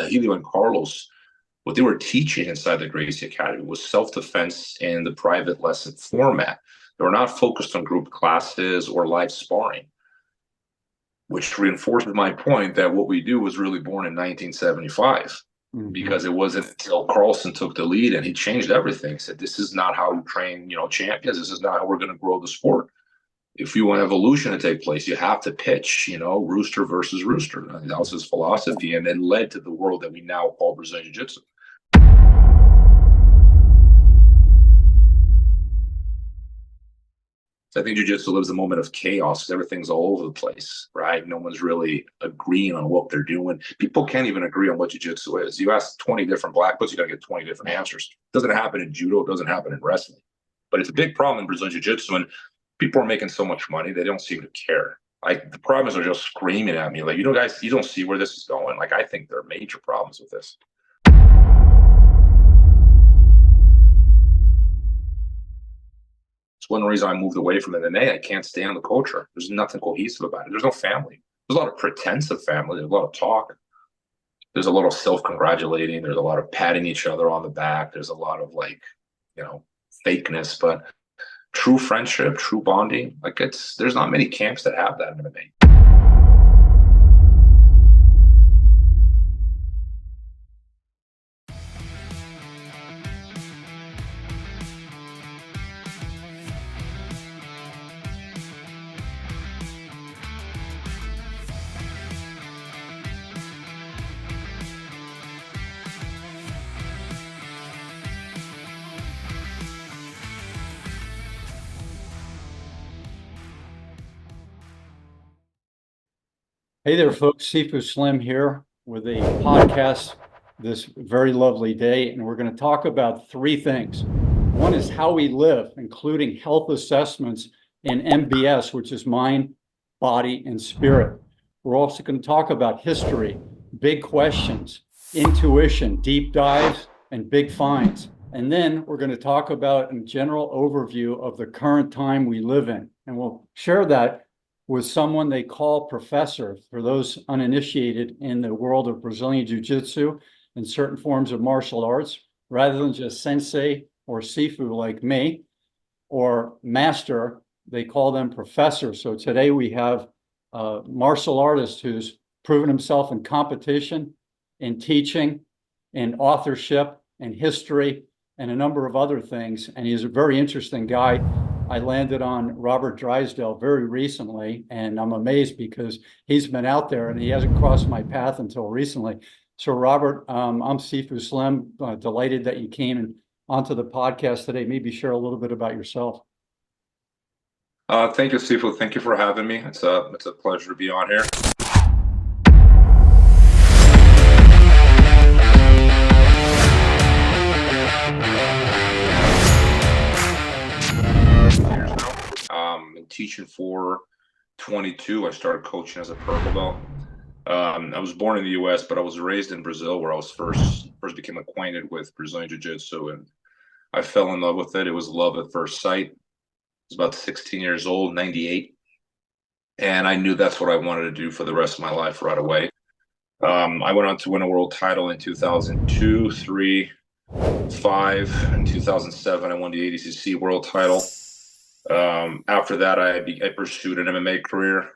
Helio and Carlos, what they were teaching inside the Gracie Academy was self-defense in the private lesson format. They were not focused on group classes or live sparring, which reinforces my point that what we do was really born in 1975. Because it wasn't until Carlson took the lead and he changed everything. He said, this is not how we train, champions. This is not how we're going to grow the sport. If you want evolution to take place, you have to pitch, rooster versus rooster. That was his philosophy, and then led to the world that we now call Brazilian Jiu-Jitsu. I think Jiu-Jitsu lives a moment of chaos because everything's all over the place, right? No one's really agreeing on what they're doing. People can't even agree on what Jiu-Jitsu is. You ask 20 different black belts, you got to get 20 different answers. It doesn't happen in judo. It doesn't happen in wrestling. But it's a big problem in Brazilian Jiu-Jitsu, and people are making so much money, they don't seem to care. Like, the problems are just screaming at me. Like, guys, you don't see where this is going. Like, I think there are major problems with this. It's one reason I moved away from MMA. I can't stand the culture. There's nothing cohesive about it. There's no family. There's a lot of pretense of family. There's a lot of talk. There's a lot of self-congratulating. There's a lot of patting each other on the back. There's a lot of fakeness, but true friendship, true bonding. There's not many camps that have that in MMA. Hey there, folks. Sifu Slim here with a podcast this very lovely day, and we're going to talk about three things. One is how we live, including health assessments in MBS, which is mind, body, and spirit. We're also going to talk about history, big questions, intuition, deep dives, and big finds. And then we're going to talk about a general overview of the current time we live in, and we'll share that with someone they call professor, for those uninitiated in the world of Brazilian Jiu-Jitsu and certain forms of martial arts, rather than just sensei or Sifu like me, or master, they call them professor. So today we have a martial artist who's proven himself in competition, in teaching, in authorship, in history, and a number of other things. And he's a very interesting guy. I landed on Robert Drysdale very recently, and I'm amazed because he's been out there and he hasn't crossed my path until recently. So Robert, I'm Sifu Slim, delighted that you came onto the podcast today. Maybe share a little bit about yourself. Thank you, Sifu. Thank you for having me. It's a pleasure to be on here. Been teaching for 22. I started coaching as a purple belt. I was born in the U.S., but I was raised in Brazil, where I was first became acquainted with Brazilian Jiu-Jitsu, and I fell in love with it. It was love at first sight. I was about 16 years old, 98, and I knew that's what I wanted to do for the rest of my life right away. I went on to win a world title in 2002, 3, 5. In 2007, I won the ADCC world title. After that, I pursued an MMA career.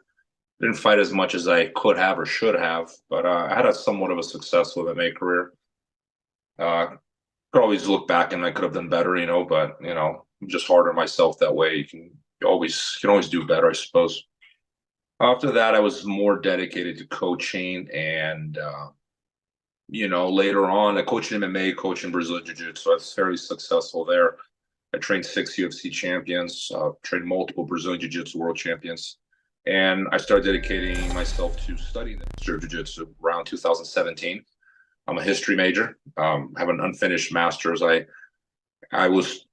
Didn't fight as much as I could have or should have, but I had somewhat of a successful MMA career. Could always look back and I could have done better, but I'm just hard on myself that way. You can always do better, I suppose. After that, I was more dedicated to coaching, and later on, I coached in MMA, coaching Brazilian Jiu-Jitsu. I was fairly successful there. I trained 6 UFC champions, trained multiple Brazilian Jiu-Jitsu world champions, and I started dedicating myself to studying the history of Jiu-Jitsu around 2017. I'm a history major, have an unfinished master's. I was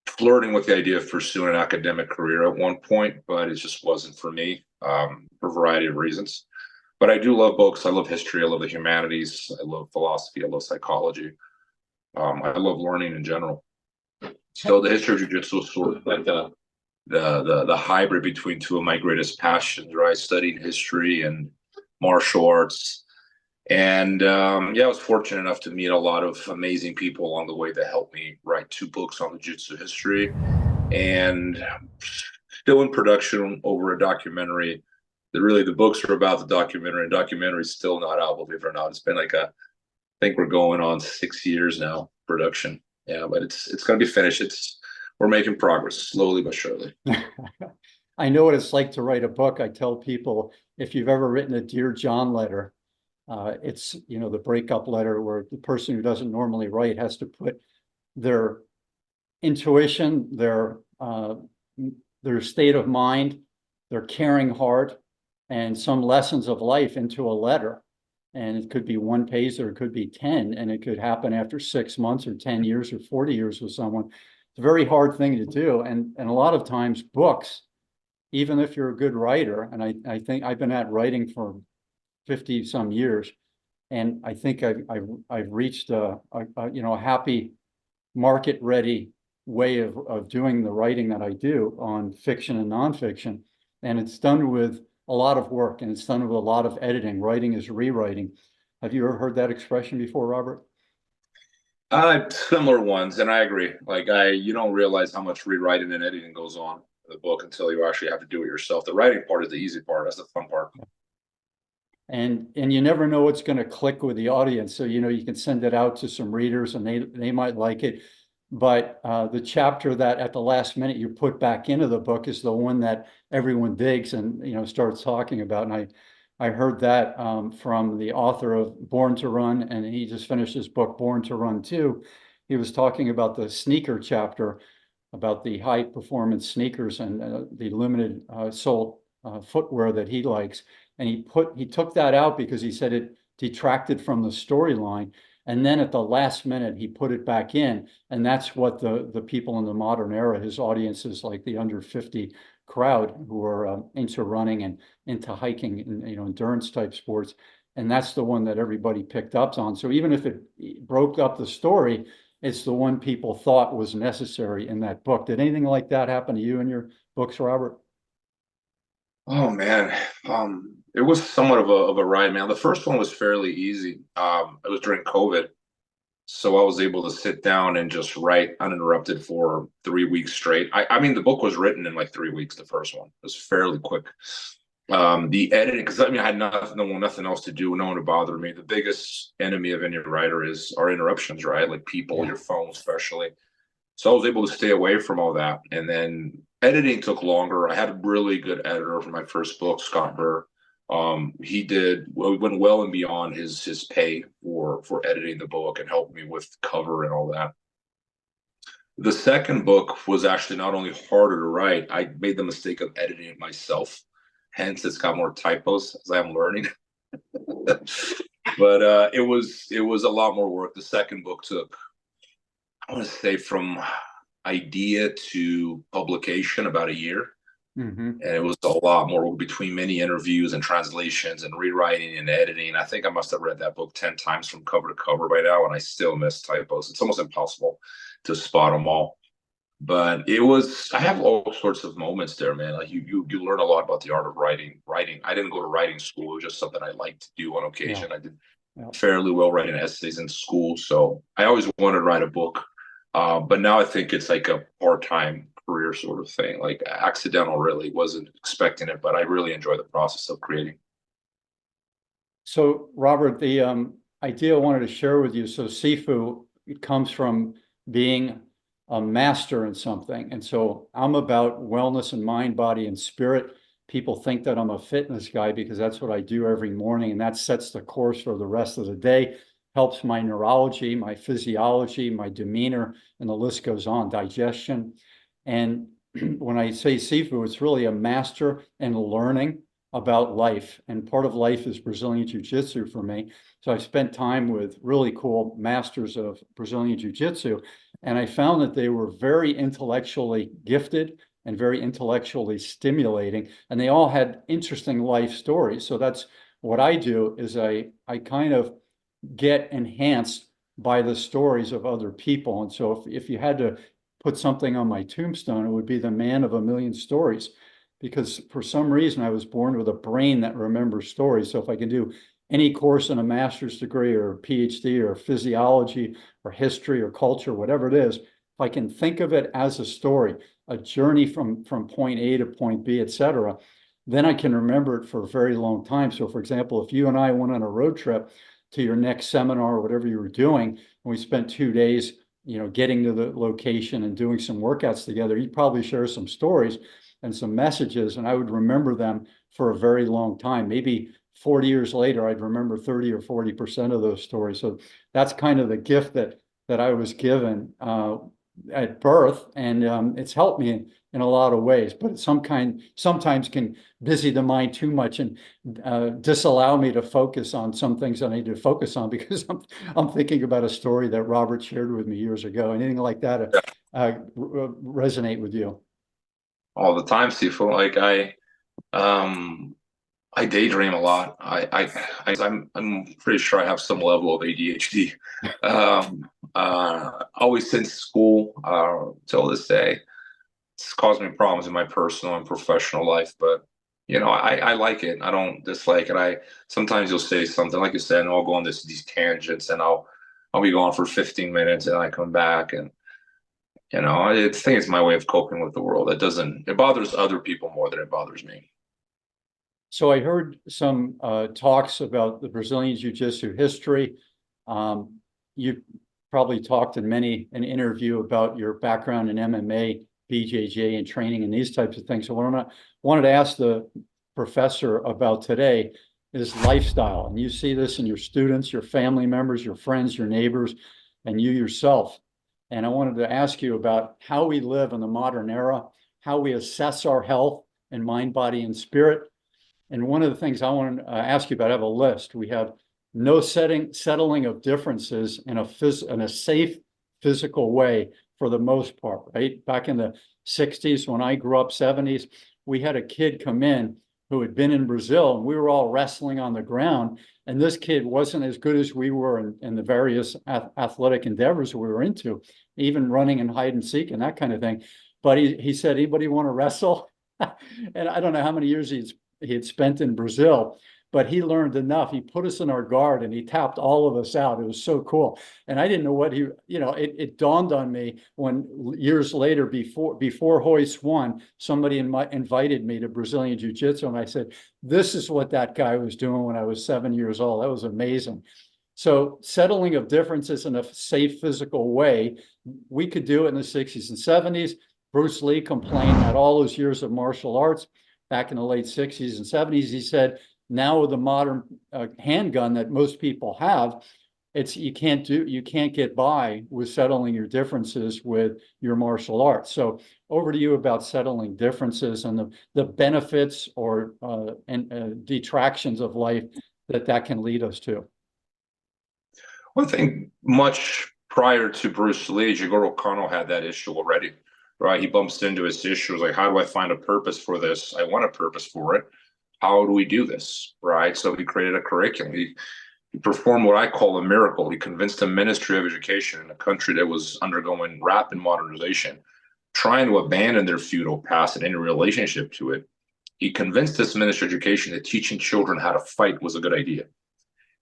flirting with the idea of pursuing an academic career at one point, but it just wasn't for me for a variety of reasons. But I do love books. I love history. I love the humanities. I love philosophy. I love psychology. I love learning in general. So the history of Jiu-Jitsu is sort of like the hybrid between two of my greatest passions, right? Studying history and martial arts, And yeah, I was fortunate enough to meet a lot of amazing people along the way that helped me write 2 books on the jiu-jitsu history, and still in production over a documentary. The books are about the documentary. Documentary is still not out, believe it or not. It's been like I think we're going on 6 years now production. Yeah, but it's going to be finished. We're making progress slowly but surely. I know what it's like to write a book. I tell people, if you've ever written a Dear John letter, it's, the breakup letter where the person who doesn't normally write has to put their intuition, their state of mind, their caring heart, and some lessons of life into a letter. And it could be 1 page or it could be 10, and it could happen after 6 months or 10 years or 40 years with someone. It's a very hard thing to do. And a lot of times books, even if you're a good writer, and I think I've been at writing for 50 some years, and I think I've reached a happy market ready way of doing the writing that I do on fiction and nonfiction. And it's done with a lot of work, and it's done with a lot of editing. Writing is rewriting. Have you ever heard that expression before, Robert? Similar ones, and I agree. Like you don't realize how much rewriting and editing goes on in the book until you actually have to do it yourself. The writing part is the easy part. That's the fun part. And you never know what's going to click with the audience. So, you can send it out to some readers and they might like it. But the chapter that at the last minute you put back into the book is the one that everyone digs and, starts talking about. And I heard that from the author of Born to Run, and he just finished his book, Born to Run 2. He was talking about the sneaker chapter, about the high performance sneakers and the limited sole footwear that he likes. And he took that out because he said it detracted from the storyline. And then at the last minute, he put it back in. And that's what the people in the modern era, his audiences, like the under 50 crowd who are into running and into hiking and, endurance type sports. And that's the one that everybody picked up on. So even if it broke up the story, it's the one people thought was necessary in that book. Did anything like that happen to you in your books, Robert? Oh man, it was somewhat of a ride, man. The first one was fairly easy. It was during COVID, so I was able to sit down and just write uninterrupted for 3 weeks straight. I mean, the book was written in like 3 weeks. The first one it was fairly quick. The editing, because I mean, I had nothing else to do, no one to bother me. The biggest enemy of any writer are interruptions, right? Like people, your phone, especially. So I was able to stay away from all that. And then editing took longer. I had a really good editor for my first book, Scott Burr. He went well and beyond his pay for editing the book and helped me with cover and all that. The second book was actually not only harder to write, I made the mistake of editing it myself. Hence, it's got more typos as I'm learning. But it was a lot more work. The second book took, I want to say, from idea to publication about a year. Mm-hmm. And it was a lot more between many interviews and translations and rewriting and editing. I think I must have read that book 10 times from cover to cover by now, and I still miss typos. It's almost impossible to spot them all. But I have all sorts of moments there, man. Like you learn a lot about the art of writing. I didn't go to writing school. It was just something I liked to do on occasion. Yeah. I did fairly well writing essays in school. So I always wanted to write a book. But now I think it's like a part-time career sort of thing, like accidental, really. Wasn't expecting it, but I really enjoy the process of creating. So, Robert, the idea I wanted to share with you, so Sifu, it comes from being a master in something. And so I'm about wellness and mind, body, and spirit. People think that I'm a fitness guy because that's what I do every morning, and that sets the course for the rest of the day, helps my neurology, my physiology, my demeanor, and the list goes on, digestion. And when I say Sifu, it's really a master in learning about life. And part of life is Brazilian Jiu-Jitsu for me. So I spent time with really cool masters of Brazilian Jiu-Jitsu, and I found that they were very intellectually gifted and very intellectually stimulating, and they all had interesting life stories. So that's what I do, is I kind of get enhanced by the stories of other people. And so if you had to put something on my tombstone, it would be the man of a million stories, because for some reason I was born with a brain that remembers stories. So if I can do any course in a master's degree or a PhD or physiology or history or culture, whatever it is, if I can think of it as a story, a journey from point A to point B, et cetera, then I can remember it for a very long time. So for example, if you and I went on a road trip to your next seminar or whatever you were doing, and we spent 2 days, getting to the location and doing some workouts together, you'd probably share some stories and some messages, and I would remember them for a very long time. Maybe 40 years later, I'd remember 30 or 40% of those stories. So that's kind of the gift that I was given at birth, and it's helped me in a lot of ways. But sometimes can busy the mind too much and disallow me to focus on some things I need to focus on because I'm thinking about a story that Robert shared with me years ago. Anything like that resonate with you? All the time, Sifu. Like I daydream a lot. I'm pretty sure I have some level of ADHD. Always since school, till this day, it's caused me problems in my personal and professional life. But I like it. I don't dislike it. Sometimes you'll say something like you said, and I'll go on these tangents, and I'll be gone for 15 minutes, and I come back, and I think it's my way of coping with the world. It bothers other people more than it bothers me. So I heard some talks about the Brazilian Jiu-Jitsu history. You probably talked in an interview about your background in MMA, BJJ, and training and these types of things. So what I wanted to ask the professor about today is lifestyle. And you see this in your students, your family members, your friends, your neighbors, and you yourself. And I wanted to ask you about how we live in the modern era, how we assess our health and mind, body, and spirit. And one of the things I want to ask you about, I have a list. We have no settling of differences in a safe physical way for the most part, right? Back in the 60s, when I grew up, 70s, we had a kid come in who had been in Brazil, and we were all wrestling on the ground. And this kid wasn't as good as we were in the various athletic endeavors we were into, even running and hide and seek and that kind of thing. But he said, anybody want to wrestle? And I don't know how many years he had spent in Brazil, but he learned enough. He put us in our guard and he tapped all of us out. It was so cool. And I didn't know what it dawned on me when years later, before Hoist won, somebody invited me to Brazilian Jiu-Jitsu. And I said, this is what that guy was doing when I was 7 years old. That was amazing. So settling of differences in a safe physical way, we could do it in the 60s and 70s. Bruce Lee complained that all those years of martial arts back in the late 60s and 70s, he said, now with the modern handgun that most people have, you can't get by with settling your differences with your martial arts. So over to you about settling differences and the benefits or detractions of life that can lead us to. One thing, much prior to Bruce Lee, Jigoro Kano had that issue already, right? He bumps into his issues like, how do I find a purpose for this? I want a purpose for it. How do we do this, right? So he created a curriculum. He performed what I call a miracle. He convinced the Ministry of Education in a country that was undergoing rapid modernization, trying to abandon their feudal past and any relationship to it. He convinced this Ministry of Education that teaching children how to fight was a good idea.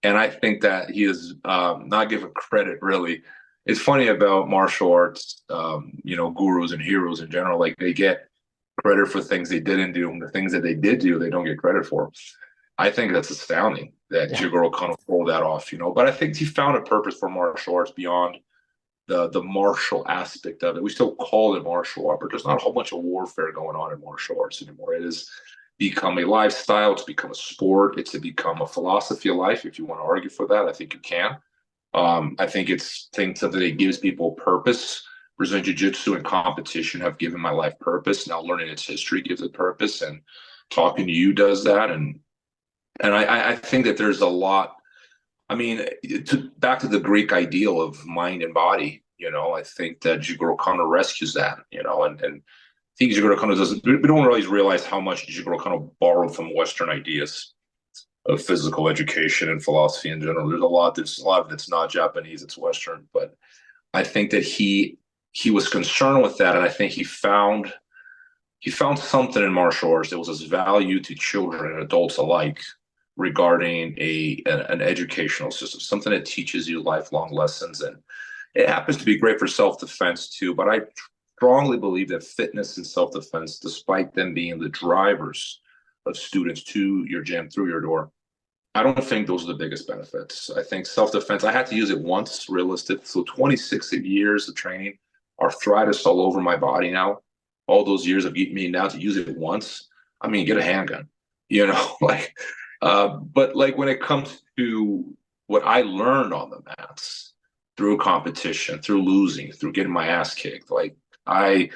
And I think that he is not given credit, really. It's funny about martial arts, gurus and heroes in general. Like, they get credit for things they didn't do, and the things that they did do, they don't get credit for. I think that's astounding that Jigoro Kano pulled that off, But I think he found a purpose for martial arts beyond the martial aspect of it. We still call it martial art, but there's not a whole bunch of warfare going on in martial arts anymore. It has become a lifestyle. It's become a sport. It's become a philosophy of life. If you want to argue for that, I think you can. I think it's something that gives people purpose. Brazilian Jiu-Jitsu and competition have given my life purpose. Now learning its history gives it purpose, and talking to you does that. And I think that there's a lot. I mean, back to the Greek ideal of mind and body. I think that Jigoro Kano rescues that. And I think Jigoro Kano doesn't. We don't always realize how much Jigoro Kano borrowed from Western ideas of physical education and philosophy in general. There's a lot of it's not Japanese, it's Western. But I think that he was concerned with that, and I think he found something in martial arts that was as value to children and adults alike regarding an educational system, something that teaches you lifelong lessons. And it happens to be great for self-defense too, but I strongly believe that fitness and self-defense, despite them being the drivers of students to your gym through your door, I don't think those are the biggest benefits. I think self-defense, I had to use it once, realistic. So 26 years of training, arthritis all over my body now, all those years of me now to use it once. I mean, get a handgun, like, but like when it comes to what I learned on the mats through competition, through losing, through getting my ass kicked, like I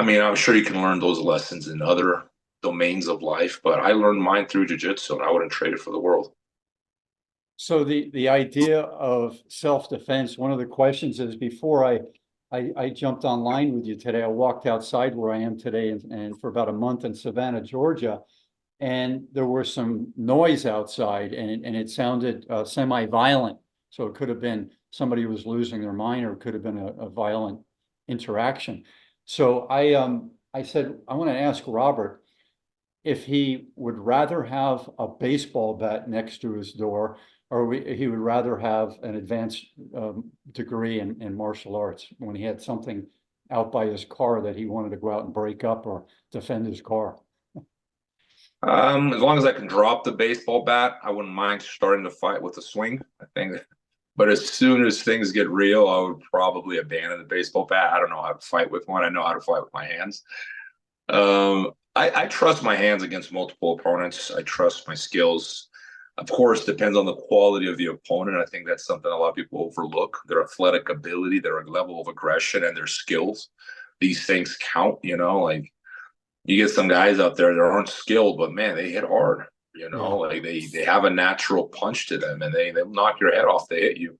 mean, I'm sure you can learn those lessons in other domains of life, but I learned mine through jiu-jitsu, and I wouldn't trade it for the world. So the idea of self-defense, one of the questions is, before I jumped online with you today, I walked outside where I am today and for about a month in Savannah, Georgia, and there was some noise outside, and it sounded semi-violent. So it could have been somebody who was losing their mind, or it could have been a violent interaction. So I said, I want to ask Robert if he would rather have a baseball bat next to his door, or he would rather have an advanced degree in martial arts, when he had something out by his car that he wanted to go out and break up or defend his car. As long as I can drop the baseball bat, I wouldn't mind starting to fight with a swing, I think. But as soon as things get real, I would probably abandon the baseball bat. I don't know how to fight with one. I know how to fight with my hands. I trust my hands against multiple opponents. I trust my skills. Of course, depends on the quality of the opponent. I think that's something a lot of people overlook. Their athletic ability, their level of aggression, and their skills. These things count, like you get some guys out there that aren't skilled, but man, they hit hard. Like they have a natural punch to them, and they'll knock your head off. They hit you,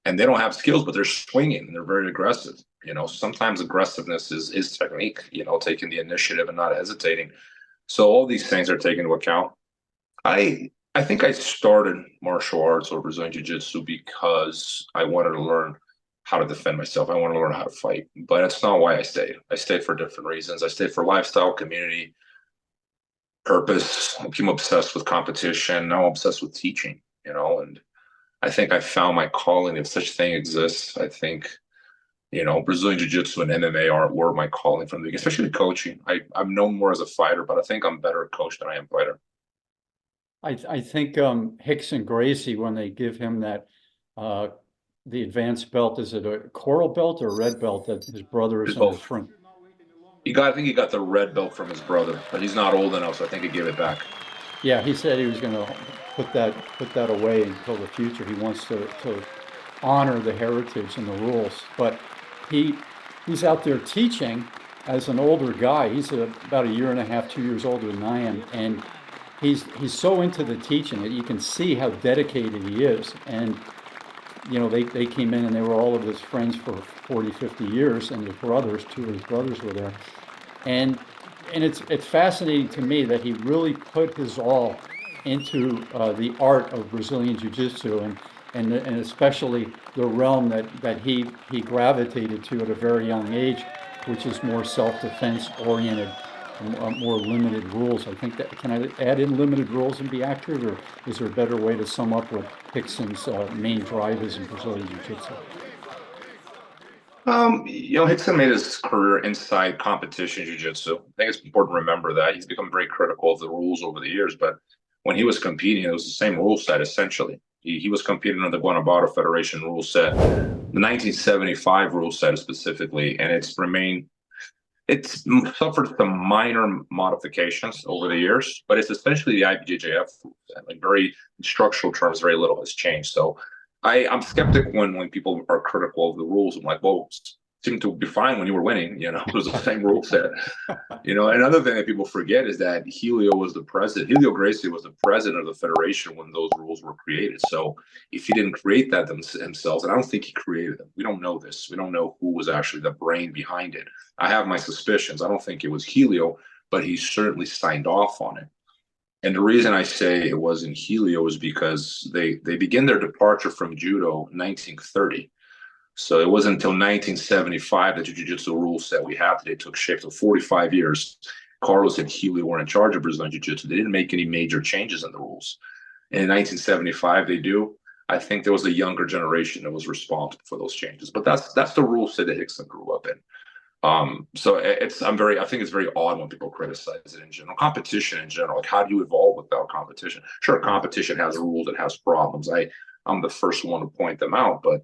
and they don't have skills, but they're swinging and they're very aggressive. Sometimes aggressiveness is technique. Taking the initiative and not hesitating. So all these things are taken into account. I think I started martial arts or Brazilian Jiu-Jitsu because I wanted to learn how to defend myself. I want to learn how to fight, but that's not why I stayed. I stayed for different reasons. I stayed for lifestyle, community, purpose. I became obsessed with competition. Now I'm obsessed with teaching, and I think I found my calling, if such thing exists. I think, Brazilian Jiu-Jitsu and MMA were my calling from the beginning, especially coaching. I'm known more as a fighter, but I think I'm better at coach than I am fighter. I think Rickson Gracie, when they give him that the advanced belt, is it a coral belt or red belt that his brother is in his front? I think he got the red belt from his brother, but he's not old enough, so I think he gave it back. Yeah, he said he was going to put that away until the future. He wants to honor the heritage and the rules, but he's out there teaching as an older guy. He's about a year and a half, 2 years older than I am, and he's so into the teaching that you can see how dedicated he is. And they came in and they were all of his friends for 40, 50 years, and his brothers, two of his brothers were there. And it's fascinating to me that he really put his all into the art of Brazilian Jiu-Jitsu, and especially the realm that he gravitated to at a very young age, which is more self-defense oriented, more limited rules. I think that, can I add in limited rules and be accurate, or is there a better way to sum up what Rickson's main drive is in Brazilian Jiu-Jitsu? Rickson made his career inside competition jiu-jitsu. I think it's important to remember that. He's become very critical of the rules over the years, but when he was competing, it was the same rule set, essentially. He was competing under the Guanabara Federation rule set, the 1975 rule set specifically, and it's suffered some minor modifications over the years, but it's essentially the IBJJF rule set. Like, very in structural terms, very little has changed. So I'm skeptic when people are critical of the rules. I'm like, well, it seemed to be fine when you were winning. It was the same rule set. Another thing that people forget is that Helio Gracie was the president of the federation when those rules were created. So if he didn't create that himself, and I don't think he created them, we don't know this. We don't know who was actually the brain behind it. I have my suspicions. I don't think it was Helio, but he certainly signed off on it. And the reason I say it wasn't Helio is because they begin their departure from judo in 1930. So it wasn't until 1975 that the jiu-jitsu rule set we have today took shape. So 45 years, Carlos and Helio were in charge of Brazilian Jiu-Jitsu. They didn't make any major changes in the rules. And in 1975, they do. I think there was a younger generation that was responsible for those changes. But that's the rule set that Rickson grew up in. So I think it's very odd when people criticize it in general. Competition in general, like how do you evolve without competition? Sure, competition has rules, it has problems. I'm the first one to point them out, but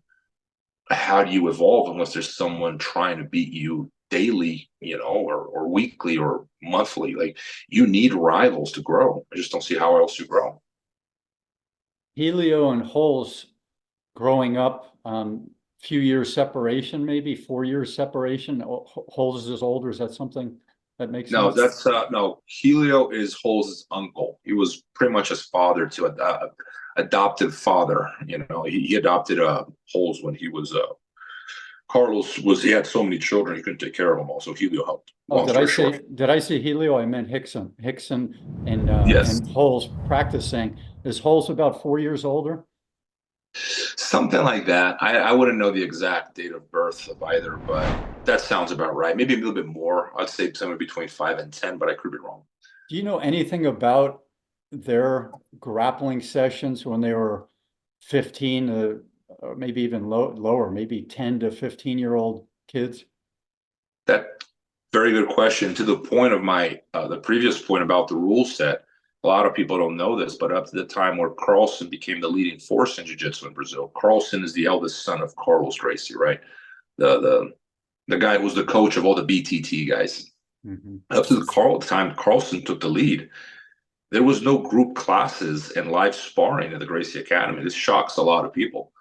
how do you evolve unless there's someone trying to beat you daily, or weekly or monthly? Like, you need rivals to grow. I just don't see how else you grow. Helio and Holes growing up, few years separation, maybe 4 years separation. Holes is older. Is that something that makes No, sense? that's no. Helio is Holz's uncle. He was pretty much his father to adoptive father. He adopted Holz when he was he had so many children he couldn't take care of them all. So Helio helped. Oh, Long story short. did I say Helio? I meant Hickson. Hickson and Yes. Holes practicing. Is Holes about 4 years older? Something like that. I wouldn't know the exact date of birth of either, but that sounds about right. Maybe a little bit more. I'd say somewhere between 5 and 10, but I could be wrong. Do you know anything about their grappling sessions when they were 15 or maybe even lower, maybe 10 to 15-year-old kids? That very good question. To the point of my the previous point about the rule set, a lot of people don't know this, but up to the time where Carlson became the leading force in jiu-jitsu in Brazil, Carlson is the eldest son of Carlos Gracie, right? The guy who was the coach of all the BTT guys. Mm-hmm. Up to the time Carlson took the lead, there was no group classes and live sparring at the Gracie Academy. This shocks a lot of people.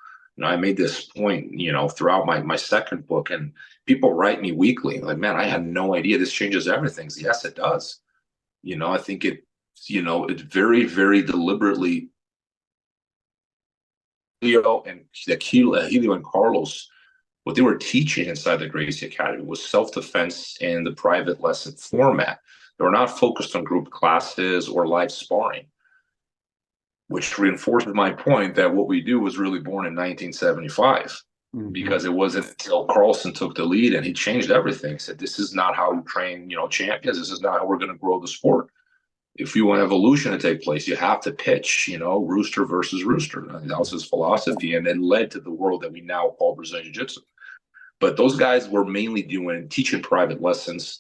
I made this point, throughout my second book, and people write me weekly, like, man, I had no idea this changes everything. So yes, it does. I think it's very, very deliberately, Helio and Carlos, what they were teaching inside the Gracie Academy was self-defense in the private lesson format. They were not focused on group classes or live sparring, which reinforces my point that what we do was really born in 1975. Mm-hmm. Because it wasn't until Carlson took the lead and he changed everything. He said, this is not how we train, champions. This is not how we're going to grow the sport. If you want evolution to take place, you have to pitch, rooster versus rooster. That was his philosophy, and then led to the world that we now call Brazilian Jiu-Jitsu. But those guys were mainly teaching private lessons.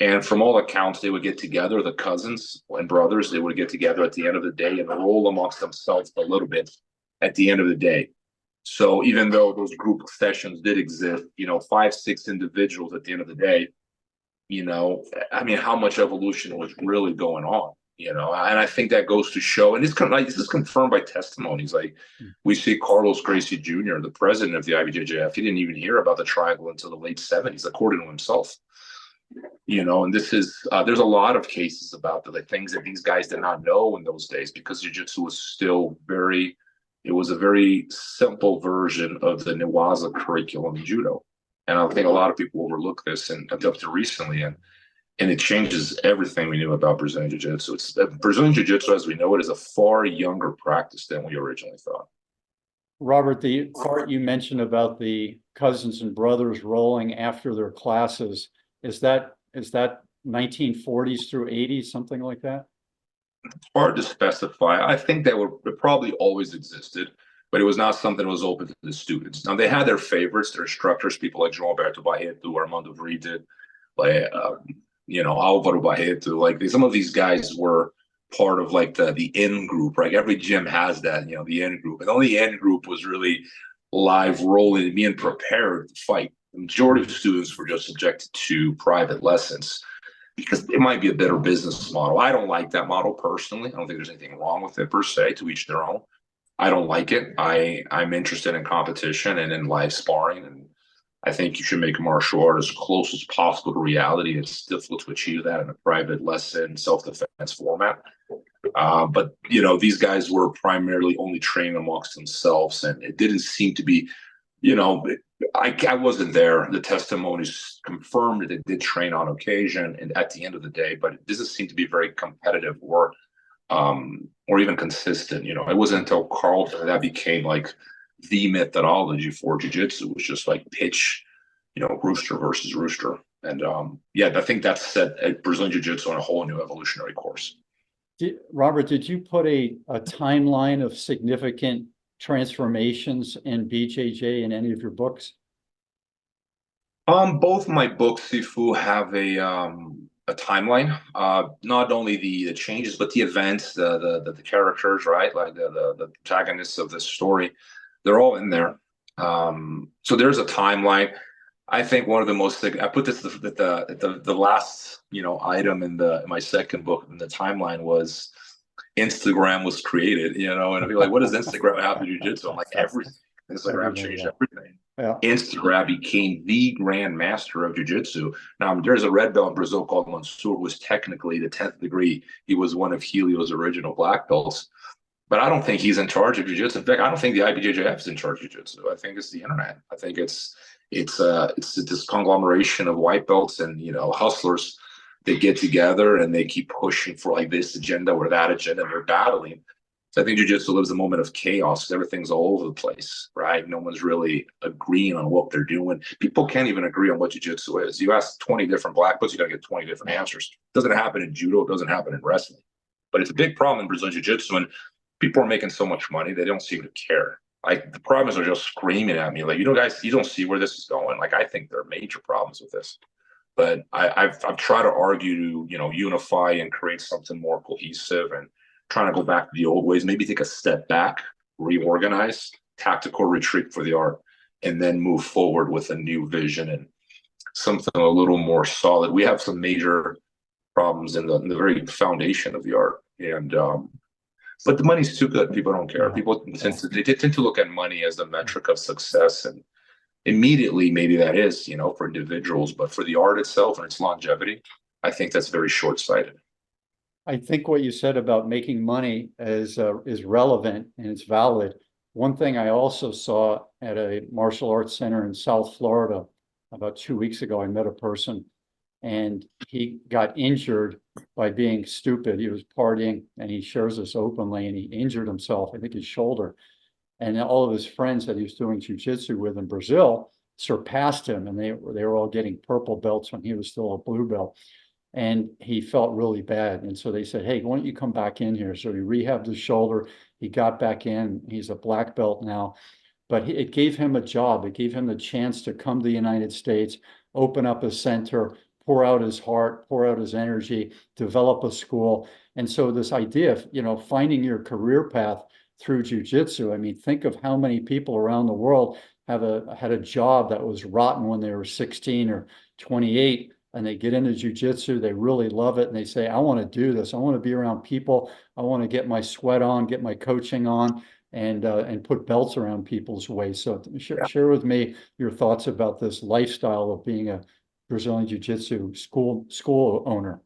And from all accounts, they would get together, the cousins and brothers, they would get together at the end of the day and roll amongst themselves a little bit at the end of the day. So even though those group sessions did exist, 5, 6 individuals at the end of the day, how much evolution was really going on, and I think that goes to show, and this is confirmed by testimonies. Like, we see Carlos Gracie Jr., the president of the IBJJF, he didn't even hear about the triangle until the late 70s, according to himself. And this is, there's a lot of cases about the things that these guys did not know in those days, because jiu-jitsu was still it was a very simple version of the Newaza curriculum in judo. And I think a lot of people overlook this and up to recently, and it changes everything we knew about Brazilian Jiu-Jitsu. Brazilian Jiu-Jitsu, as we know it, is a far younger practice than we originally thought. Robert, the part you mentioned about the cousins and brothers rolling after their classes, is that 1940s through 80s, something like that? It's hard to specify. I think it probably always existed, but it was not something that was open to the students. Now, they had their favorites, their instructors, people like João Alberto Barreto, Armando Vrede, like, Álvaro Barreto. Like, some of these guys were part of like the in group, right? Every gym has that, the in group. And only the in group was really live rolling and being prepared to fight. The majority of students were just subjected to private lessons, because it might be a better business model. I don't like that model personally. I don't think there's anything wrong with it per se, to each their own. I don't like it. I'm interested in competition and in live sparring, and I think you should make martial art as close as possible to reality. It's difficult to achieve that in a private lesson, self-defense format. But these guys were primarily only training amongst themselves, and it didn't seem to be, I wasn't there. The testimonies confirmed that they did train on occasion and at the end of the day, but it doesn't seem to be very competitive or even consistent. It wasn't until Carlson that became like the methodology for jiu-jitsu. It was just like pitch, rooster versus rooster. And I think that set Brazilian jiu-jitsu on a whole new evolutionary course. Robert, did you put a timeline of significant transformations in BJJ in any of your books? Both my books, Sifu, have a timeline. Not only the changes, but the events, the characters, right? Like the protagonists of the story, they're all in there. So there's a timeline. I think one of the most I put this at the last item in my second book in the timeline was Instagram was created, and I'd be like, what does Instagram have to jiu-jitsu? I'm like, everything. Instagram Everything, changed yeah. everything. Yeah. Instagram became the grand master of jiu-jitsu. Now, there's a red belt in Brazil called Mansour, who was technically the 10th degree. He was one of Helio's original black belts. But I don't think he's in charge of jiu-jitsu. In fact, I don't think the IBJJF is in charge of jiu-jitsu. I think it's the internet. I think it's this conglomeration of white belts and hustlers. They get together and they keep pushing for like this agenda or that agenda, and they're battling. So I think jiu-jitsu lives a moment of chaos. Everything's all over the place, right? No one's really agreeing on what they're doing. People can't even agree on what jiu-jitsu is. You ask 20 different black belts, you're going to get 20 different answers. It doesn't happen in judo. It doesn't happen in wrestling. But it's a big problem in Brazilian jiu-jitsu, and people are making so much money, they don't seem to care. Like, the problems are just screaming at me, like, guys, you don't see where this is going. Like, I think there are major problems with this. But I've tried to argue to, unify and create something more cohesive and trying to go back to the old ways, maybe take a step back, reorganize, tactical retreat for the art, and then move forward with a new vision and something a little more solid. We have some major problems in the very foundation of the art. And but the money's too good. People don't care. People tend to look at money as the metric of success, and immediately maybe that is, for individuals, but for the art itself and its longevity, I think that's very short-sighted. I think what you said about making money is relevant and it's valid. One thing I also saw at a martial arts center in South Florida about 2 weeks ago, I met a person and he got injured by being stupid. He was partying and he shares this openly, and he injured himself, I think his shoulder. And all of his friends that he was doing jiu-jitsu with in Brazil surpassed him, and they were all getting purple belts when he was still a blue belt. And he felt really bad. And so they said, hey, why don't you come back in here? So he rehabbed his shoulder. He got back in. He's a black belt now. But it gave him a job. It gave him the chance to come to the United States, open up a center, pour out his heart, pour out his energy, develop a school. And so this idea of, finding your career path through jiu-jitsu. I mean, think of how many people around the world had a job that was rotten when they were 16 or 28, and they get into jiu-jitsu, they really love it, and they say, I want to do this. I want to be around people. I want to get my sweat on, get my coaching on, and put belts around people's waist. So share with me your thoughts about this lifestyle of being a Brazilian Jiu-Jitsu school owner.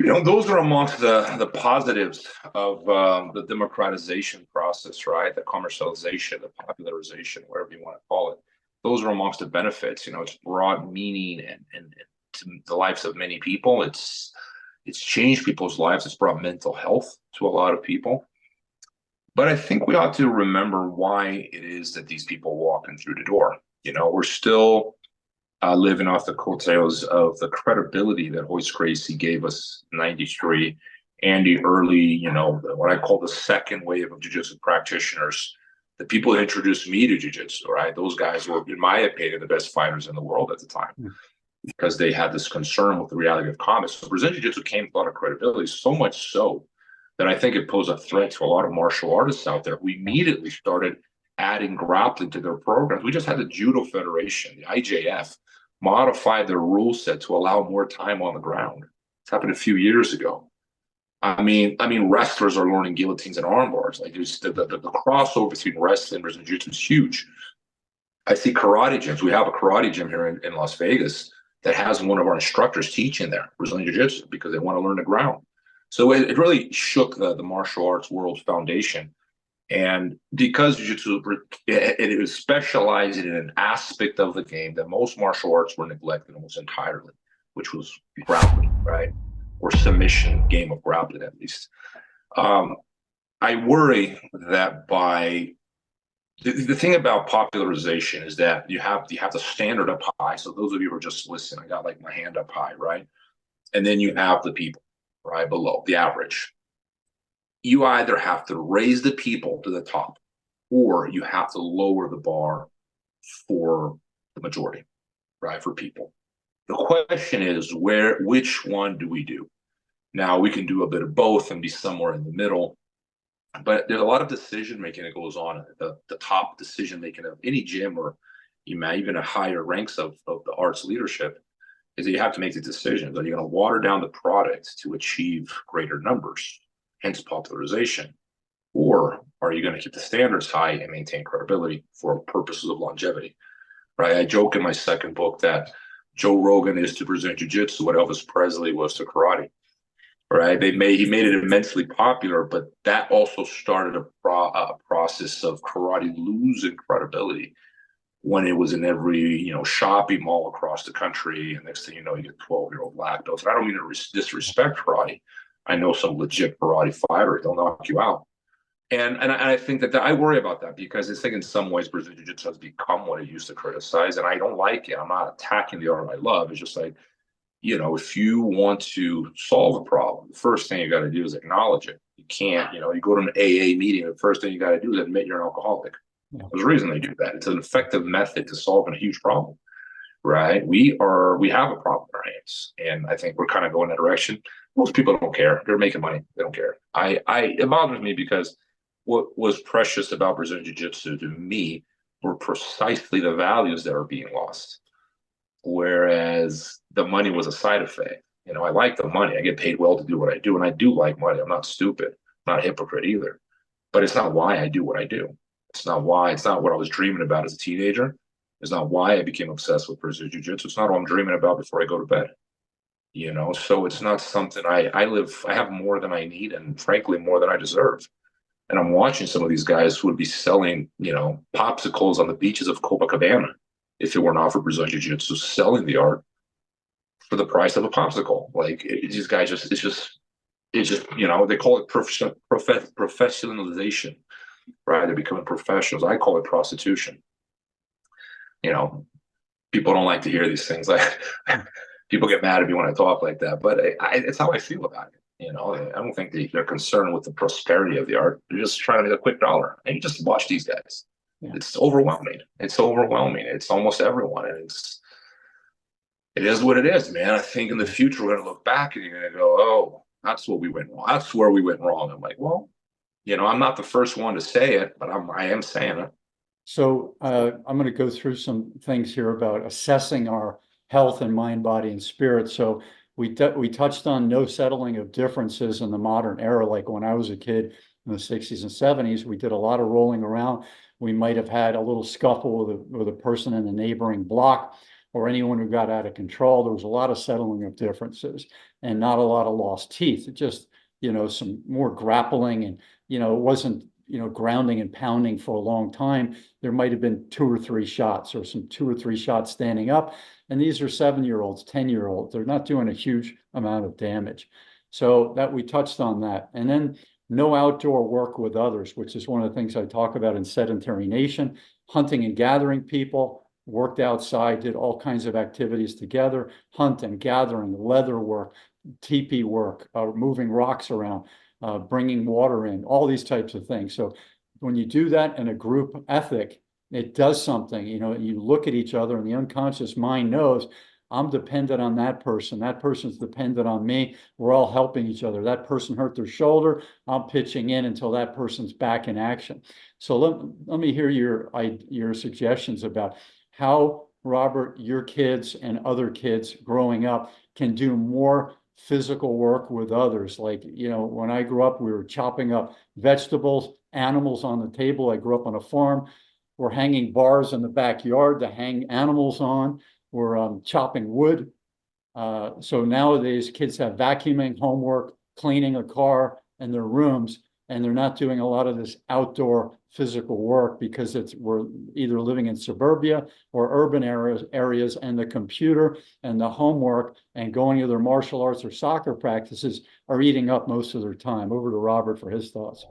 Those are amongst the positives of the democratization process, right? The commercialization, the popularization, whatever you want to call it. Those are amongst the benefits. It's brought meaning and to the lives of many people. It's changed people's lives. It's brought mental health to a lot of people. But I think we ought to remember why it is that these people walk in through the door. We're still living off the coattails of the credibility that Royce Gracie gave us in '93 and the early, what I call the second wave of jiu-jitsu practitioners, the people that introduced me to jiu-jitsu, right? Those guys were, in my opinion, the best fighters in the world at the time because they had this concern with the reality of combat. So Brazilian jiu-jitsu came with a lot of credibility, so much so that I think it posed a threat to a lot of martial artists out there. We immediately started adding grappling to their programs. We just had the Judo Federation, the IJF, modify their rule set to allow more time on the ground. It's happened a few years ago. I mean, wrestlers are learning guillotines and arm bars. Like, there's the crossover between wrestling and Brazilian Jiu-Jitsu is huge. I see karate gyms. We have a karate gym here in Las Vegas that has one of our instructors teaching there Brazilian Jiu-Jitsu because they want to learn the ground. So it really shook the martial arts world's foundation. And because jiu-jitsu, it was specializing in an aspect of the game that most martial arts were neglected almost entirely, which was grappling, right? Or submission game of grappling, at least. I worry that by the thing about popularization is that you have the standard up high. So those of you who are just listening, I got like my hand up high, right? And then you have the people. right below the average. You either have to raise the people to the top, or you have to lower the bar for the majority, right? For people. The question is, which one do we do? Now, we can do a bit of both and be somewhere in the middle, but there's a lot of decision making that goes on. The top decision making of any gym, or even a higher ranks of the arts leadership, is that you have to make the decisions. Are you going to water down the product to achieve greater numbers, hence popularization? Or are you going to keep the standards high and maintain credibility for purposes of longevity? Right? I joke in my second book that Joe Rogan is to Brazilian Jiu-Jitsu what Elvis Presley was to karate. Right? He made it immensely popular, but that also started a process of karate losing credibility when it was in every shopping mall across the country. And next thing you know, you get 12-year-old black belts. And I don't mean to disrespect karate. I know some legit karate fighters, they'll knock you out. And I think that I worry about that, because I think in some ways Brazilian Jiu-Jitsu has become what I used to criticize, and I don't like it. I'm not attacking the art I love. It's just like, if you want to solve a problem, the first thing you got to do is acknowledge it. You can't, you go to an AA meeting, the first thing you got to do is admit you're an alcoholic. Yeah. There's a reason they do that. It's an effective method to solving a huge problem, right? We have a problem in our hands, and I think we're kind of going that direction. Most people don't care. They're making money. They don't care. It bothers me, because what was precious about Brazilian Jiu-Jitsu to me were precisely the values that are being lost. Whereas the money was a side effect. I like the money. I get paid well to do what I do, and I do like money. I'm not stupid. I'm not a hypocrite either. But it's not why I do what I do. It's not what I was dreaming about as a teenager. It's not why I became obsessed with Brazilian Jiu-Jitsu. It's not what I'm dreaming about before I go to bed. So it's not something I have more than I need, and frankly, more than I deserve. And I'm watching some of these guys who would be selling, popsicles on the beaches of Copacabana if it were not for Brazilian Jiu-Jitsu, selling the art for the price of a popsicle. Like, these guys it's just they call it professionalization, right? They're becoming professionals. I call it prostitution. People don't like to hear these things. People get mad at me when I talk like that, but it's how I feel about it. I don't think they're concerned with the prosperity of the art. They're just trying to make a quick dollar. And you just watch these guys. Yeah. It's overwhelming. It's almost everyone. And it is what it is, man. I think in the future, we're going to look back and you're going to go, oh, that's what we went wrong. That's where we went wrong. I'm like, well, I'm not the first one to say it, but I am saying it. So I'm going to go through some things here about assessing our health and mind, body, and spirit. So we touched on no settling of differences in the modern era. Like when I was a kid in the 60s and 70s, we did a lot of rolling around. We might have had a little scuffle with a person in the neighboring block, or anyone who got out of control. There was a lot of settling of differences and not a lot of lost teeth. It just, some more grappling, and, it wasn't, grounding and pounding for a long time. There might have been 2 or 3 shots, or some 2 or 3 shots standing up. And these are 7-year-olds, 10-year-olds. They're not doing a huge amount of damage. So that we touched on that. And then no outdoor work with others, which is one of the things I talk about in Sedentary Nation. Hunting and gathering people, worked outside, did all kinds of activities together, hunt and gathering, leather work, teepee work, moving rocks around, bringing water in, all these types of things. So when you do that in a group ethic, it does something. You look at each other, and the unconscious mind knows, I'm dependent on that person. That person's dependent on me. We're all helping each other. That person hurt their shoulder. I'm pitching in until that person's back in action. So let me hear your suggestions about how, Robert, your kids and other kids growing up can do more physical work with others. Like, when I grew up, we were chopping up vegetables, animals on the table. I grew up on a farm. We're hanging bars in the backyard to hang animals on. We're chopping wood. So nowadays, kids have vacuuming, homework, cleaning a car and their rooms, and they're not doing a lot of this outdoor physical work because we're either living in suburbia or urban areas, and the computer and the homework and going to their martial arts or soccer practices are eating up most of their time. Over to Robert for his thoughts.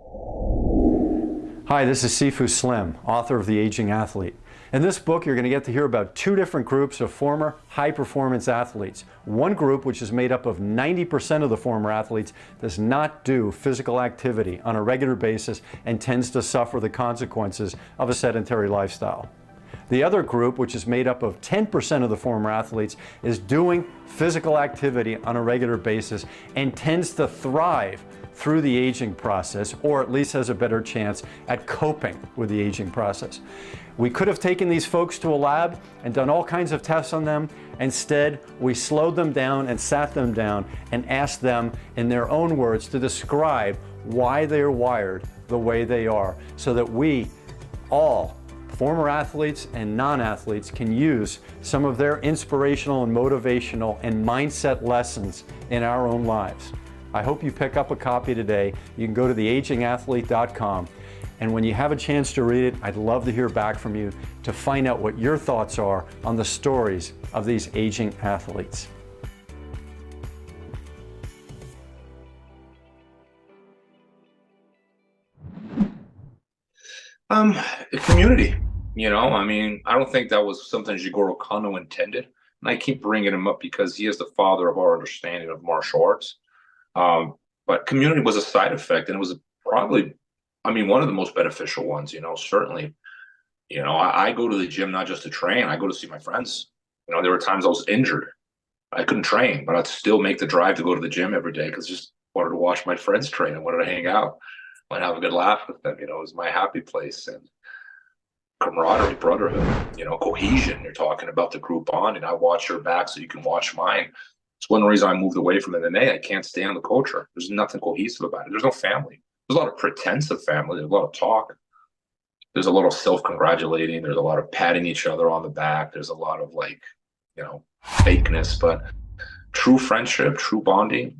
Hi, this is Sifu Slim, author of The Aging Athlete. In this book, you're going to get to hear about two different groups of former high-performance athletes. One group, which is made up of 90% of the former athletes, does not do physical activity on a regular basis and tends to suffer the consequences of a sedentary lifestyle. The other group, which is made up of 10% of the former athletes, is doing physical activity on a regular basis and tends to thrive through the aging process, or at least has a better chance at coping with the aging process. We could have taken these folks to a lab and done all kinds of tests on them. Instead, we slowed them down and sat them down and asked them, in their own words, to describe why they're wired the way they are, so that we all, former athletes and non-athletes, can use some of their inspirational and motivational and mindset lessons in our own lives. I hope you pick up a copy today. You can go to theagingathlete.com. And when you have a chance to read it, I'd love to hear back from you to find out what your thoughts are on the stories of these aging athletes. Community, I mean, I don't think that was something Jigoro Kano intended. And I keep bringing him up because he is the father of our understanding of martial arts. But community was a side effect, and it was probably, one of the most beneficial ones, certainly. I go to the gym not just to train, I go to see my friends. There were times I was injured. I couldn't train, but I'd still make the drive to go to the gym every day because I just wanted to watch my friends train and wanted to hang out and have a good laugh with them. It was my happy place. And camaraderie, brotherhood, cohesion. You're talking about the group bonding. I watch your back so you can watch mine. It's one reason I moved away from MMA. I can't stand the culture. There's nothing cohesive about it. There's no family. There's a lot of pretense of family. There's a lot of talk. There's a lot of self-congratulating. There's a lot of patting each other on the back. There's a lot of fakeness, but true friendship, true bonding.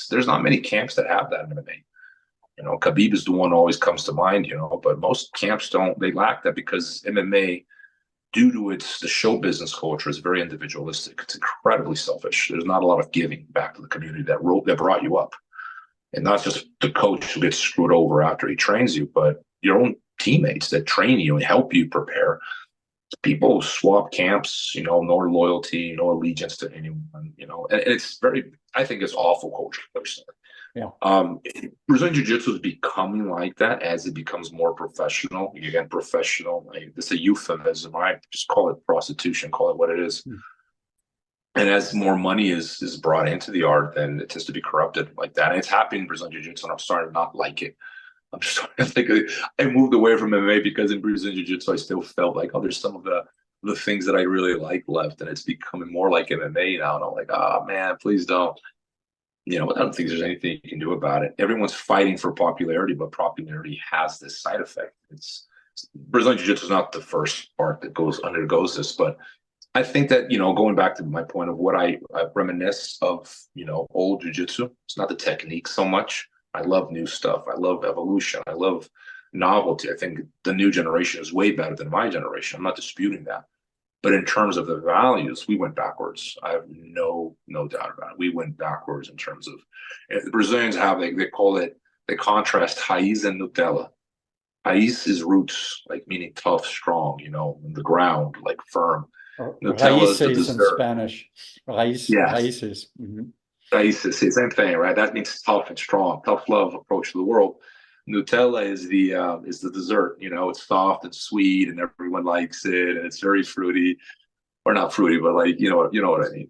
There's not many camps that have that in MMA. Khabib is the one who always comes to mind, but most camps don't. They lack that because MMA, due to the show business culture, is very individualistic. It's incredibly selfish. There's not a lot of giving back to the community that brought you up. And not just the coach who gets screwed over after he trains you, but your own teammates that train you and help you prepare. People swap camps, no loyalty, no allegiance to anyone, and it's I think it's awful culture, personally. Yeah. Brazilian Jiu-Jitsu is becoming like that as it becomes more professional. Again, professional. It's a euphemism. I just call it prostitution. Call it what it is. And as more money is brought into the art, then it tends to be corrupted like that. And it's happening in Brazilian Jiu-Jitsu, and I'm starting to not like it. I'm just starting to think I moved away from MMA because in Brazilian Jiu-Jitsu I still felt like, there's some of the things that I really like left, and it's becoming more like MMA now. And I'm like, man, please don't. I don't think there's anything you can do about it. Everyone's fighting for popularity, but popularity has this side effect. Brazilian Jiu-Jitsu is not the first part that undergoes this, but I think that, going back to my point of what I reminisce of, old Jiu-Jitsu, it's not the technique so much. I love new stuff. I love evolution. I love novelty. I think the new generation is way better than my generation. I'm not disputing that. But in terms of the values, we went backwards. I have no doubt about it. We went backwards in terms of, the Brazilians they contrast raiz and Nutella. Raiz is roots, meaning tough, strong, in the ground, firm. Nutella is the dessert. In Spanish. Raiz, yes. Raíces. Mm-hmm. Raíces, same thing, right? That means tough and strong, tough love approach to the world. Nutella is the dessert. It's soft and sweet, and everyone likes it, and it's very fruity, or not fruity, but you know what I mean.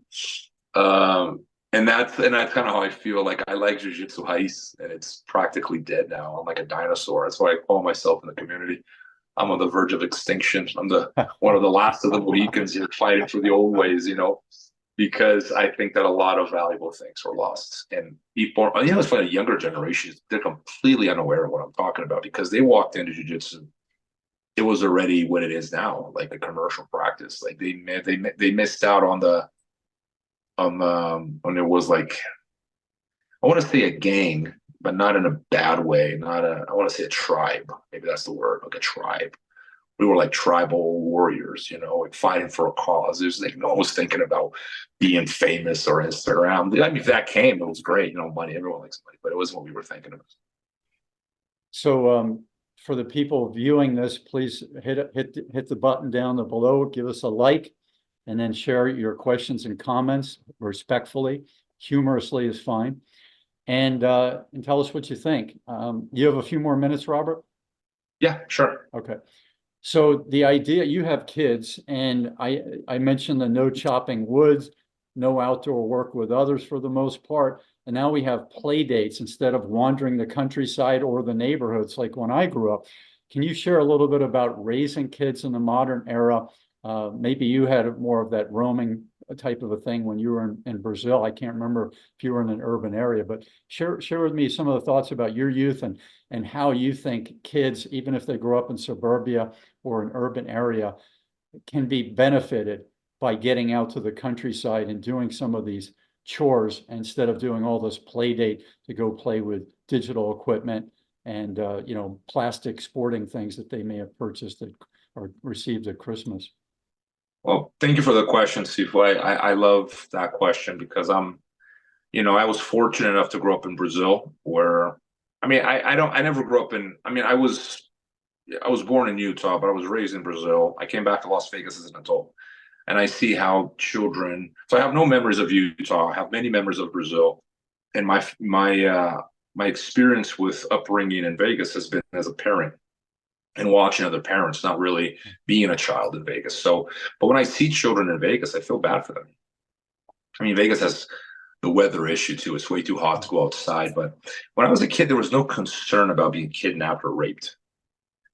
And that's kind of how I feel. I like Jiu-Jitsu Raiz, and it's practically dead now. I'm like a dinosaur. That's why I call myself in the community. I'm on the verge of extinction. I'm one of the last of the Mohicans here, fighting for the old ways. Because I think that a lot of valuable things were lost. And people, it's funny, the younger generations, they're completely unaware of what I'm talking about because they walked into Jiu-Jitsu. It was already what it is now, like a commercial practice. They missed out on when it was I want to say a gang, but not in a bad way. I want to say a tribe. Maybe that's the word, a tribe. We were like tribal warriors, fighting for a cause. There's no one was thinking about being famous or Instagram. If that came, it was great. Money, everyone likes money, but it wasn't what we were thinking of. So for the people viewing this, please hit the button down below, give us a like, and then share your questions and comments respectfully. Humorously is fine. And tell us what you think. You have a few more minutes, Robert? Yeah, sure. Okay. So the idea, you have kids, and I mentioned the no chopping woods, no outdoor work with others for the most part. And now we have play dates instead of wandering the countryside or the neighborhoods like when I grew up. Can you share a little bit about raising kids in the modern era? Maybe you had more of that roaming type of a thing when you were in Brazil. I can't remember if you were in an urban area, but share with me some of the thoughts about your youth and how you think kids, even if they grow up in suburbia or an urban area, can be benefited by getting out to the countryside and doing some of these chores instead of doing all this play date to go play with digital equipment and plastic sporting things that they may have purchased or received at Christmas. Well, thank you for the question, Sifu. I love that question because I was fortunate enough to grow up in Brazil where, I never grew up in, I was born in Utah, but I was raised in Brazil. I came back to Las Vegas as an adult, and I see how children, so I have no memories of Utah. I have many memories of Brazil. And my experience with upbringing in Vegas has been as a parent and watching other parents, not really being a child in Vegas. So, but when I see children in Vegas, I feel bad for them. Vegas has the weather issue too. It's way too hot to go outside. But when I was a kid, there was no concern about being kidnapped or raped.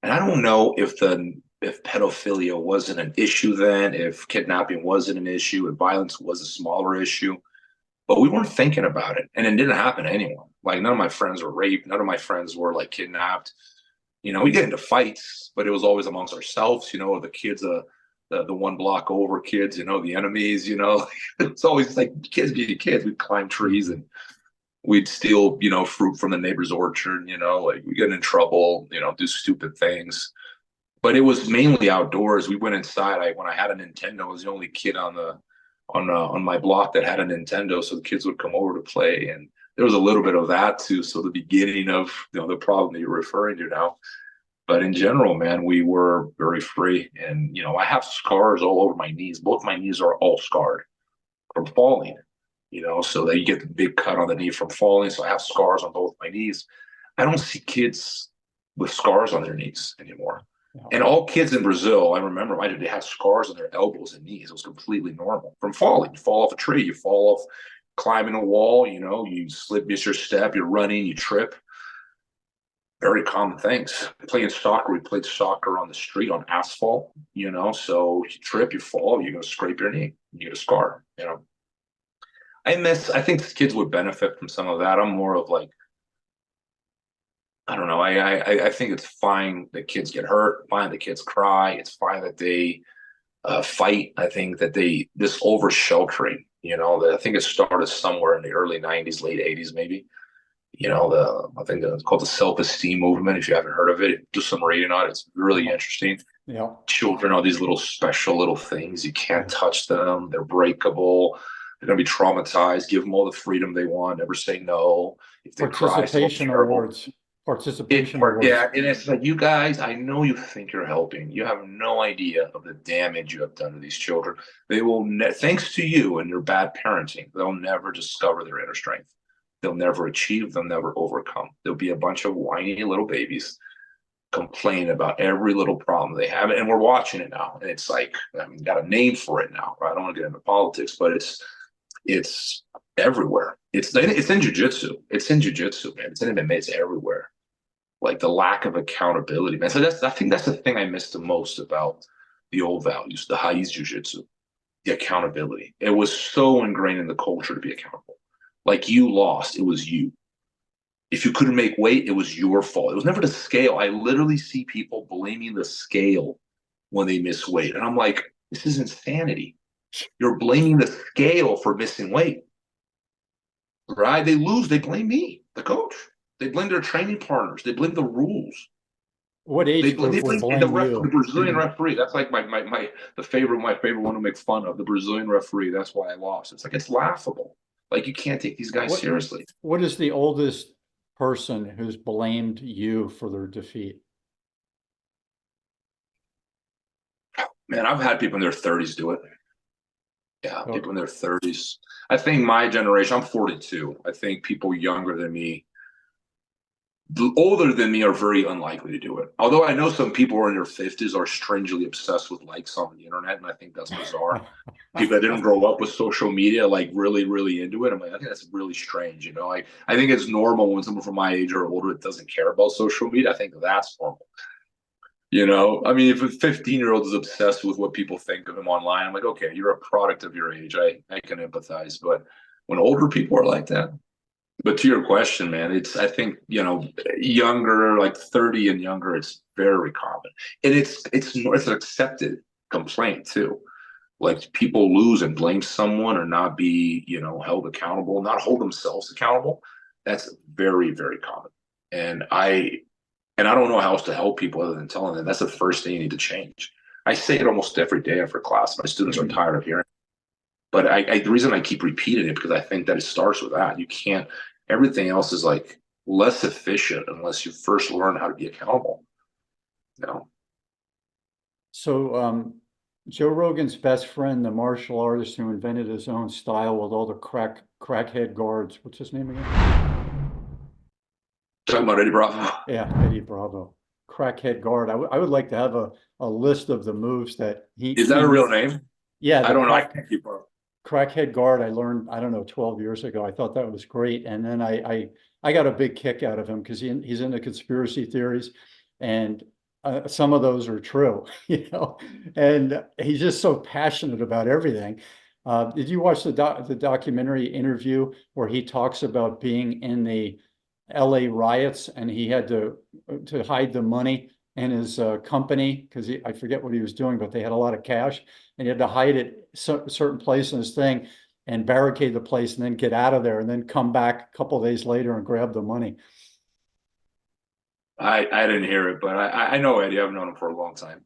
And I don't know if pedophilia wasn't an issue then, if kidnapping wasn't an issue, if violence was a smaller issue, but we weren't thinking about it. And it didn't happen to anyone. Like none of my friends were raped. None of my friends were like kidnapped. We get into fights, but it was always amongst ourselves, the kids, the one block over kids, the enemies, it's always like kids being kids. We'd climb trees and we'd steal, fruit from the neighbor's orchard, like we get in trouble, do stupid things. But it was mainly outdoors. We went inside. When I had a Nintendo, I was the only kid on my block that had a Nintendo, so the kids would come over to play, and there was a little bit of that too. So the beginning of the problem that you're referring to now. But in general, man, we were very free, and I have scars all over my knees. Both my knees are all scarred from falling. So that you get the big cut on the knee from falling. So I have scars on both my knees. I don't see kids with scars on their knees anymore. And all kids in Brazil, I remember, they had scars on their elbows and knees. It was completely normal from falling. You fall off a tree, you fall off climbing a wall, you slip, miss your step, you're running, you trip. Very common things. Playing soccer, we played soccer on the street on asphalt, so you trip, you fall, you're going to scrape your knee, you get a scar, I think kids would benefit from some of that. I'm more of like, I don't know. I think it's fine that kids get hurt, fine that kids cry. It's fine that they fight. I think that this over sheltering, that I think it started somewhere in the early 90s, late 80s, maybe. I think it's called the self-esteem movement. If you haven't heard of it, do some reading on it. It's really interesting. Yeah. Children are these little special little things. You can't touch them. They're breakable. They're going to be traumatized. Give them all the freedom they want. Never say no. If they Participation awards. Participation awards. Yeah, and it's like, you guys, I know you think you're helping. You have no idea of the damage you have done to these children. They will, thanks to you and your bad parenting, they'll never discover their inner strength. They'll never achieve. They'll never overcome. There'll be a bunch of whiny little babies complain about every little problem they have, and we're watching it now. And it's like, got a name for it now. Right? I don't want to get into politics, but it's everywhere. It's in jiu-jitsu. It's in jiu-jitsu, man. It's in MMA. It's everywhere. Like the lack of accountability, man. So I think that's the thing I miss the most about the old values, the Hai's jiu-jitsu, the accountability. It was so ingrained in the culture to be accountable. Like you lost, it was you. If you couldn't make weight, it was your fault. It was never the scale. I literally see people blaming the scale when they miss weight. And I'm like, this is insanity. You're blaming the scale for missing weight. Right? They lose, they blame me, the coach. They blame their training partners. They blame the rules. What age group would blame you? The Brazilian referee. That's like my favorite one to make fun of. The Brazilian referee. That's why I lost. It's like, it's laughable. Like, you can't take these guys seriously. What is the oldest person who's blamed you for their defeat? Man, I've had people in their 30s do it. Yeah, Oh, people in their 30s. I think my generation, I'm 42. I think people younger than me, older than me, are very unlikely to do it. Although I know some people who are in their 50s are strangely obsessed with likes on the internet, and I think that's bizarre. People that didn't grow up with social media, like really, really into it. I'm like, I think that's really strange. I think it's normal when someone from my age or older doesn't care about social media. I think that's normal. I mean, if a 15-year-old is obsessed with what people think of him online, I'm like, okay, you're a product of your age. I can empathize. But when older people are like that, but to your question, man, I think, younger, like 30 and younger, it's very common. And it's an accepted complaint too. Like people lose and blame someone or not be, held accountable, not hold themselves accountable. That's very, very common. And I don't know how else to help people other than telling them that's the first thing you need to change. I say it almost every day after class. My students are tired of hearing it. But the reason I keep repeating it because I think that it starts with that. You can't, everything else is like less efficient unless you first learn how to be accountable. You know, so Joe Rogan's best friend, the martial artist who invented his own style with all the crackhead guards. What's his name again? talking about Eddie Bravo. Yeah, Eddie Bravo. Crackhead guard. I would like to have a list of the moves that Is that a real name? yeah, I the don't know. I can't keep up. crackhead guard I learned, I don't know, 12 years ago. I thought that was great. And then I got a big kick out of him because he's into conspiracy theories, and some of those are true, and he's just so passionate about everything. Did you watch the documentary interview where he talks about being in the LA riots and he had to hide the money in his company because I forget what he was doing, but they had a lot of cash and he had to hide it a certain place in his thing and barricade the place and then get out of there and then come back a couple of days later and grab the money. I didn't hear it, but I know Eddie. I've known him for a long time.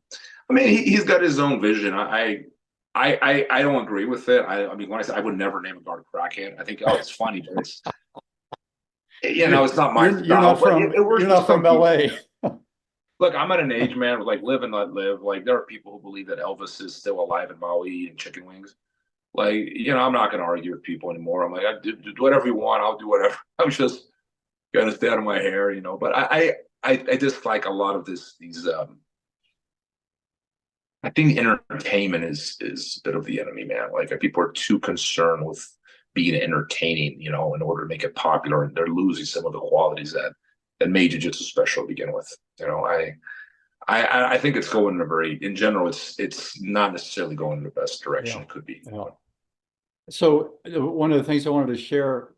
I mean, he's got his own vision. I don't agree with it. I mean, when I say I would never name a guard a crackhead, I think, oh, it's funny, but it's not my You're style. not But from it works you're for not some from people. LA. Look, I'm at an age, man, like live and let live. Like there are people who believe that Elvis is still alive in Maui eating chicken wings. Like, I'm not going to argue with people anymore. I'm like, do whatever you want. I'll do whatever. I'm just going to stay out of my hair. But I just like a lot of these. I think entertainment is a bit of the enemy, man. Like people are too concerned with being entertaining, in order to make it popular, and they're losing some of the qualities that made jiu-jitsu special to begin with. I think it's going in in general, it's not necessarily going in the best direction Yeah. it could be. Yeah. So one of the things I wanted to share,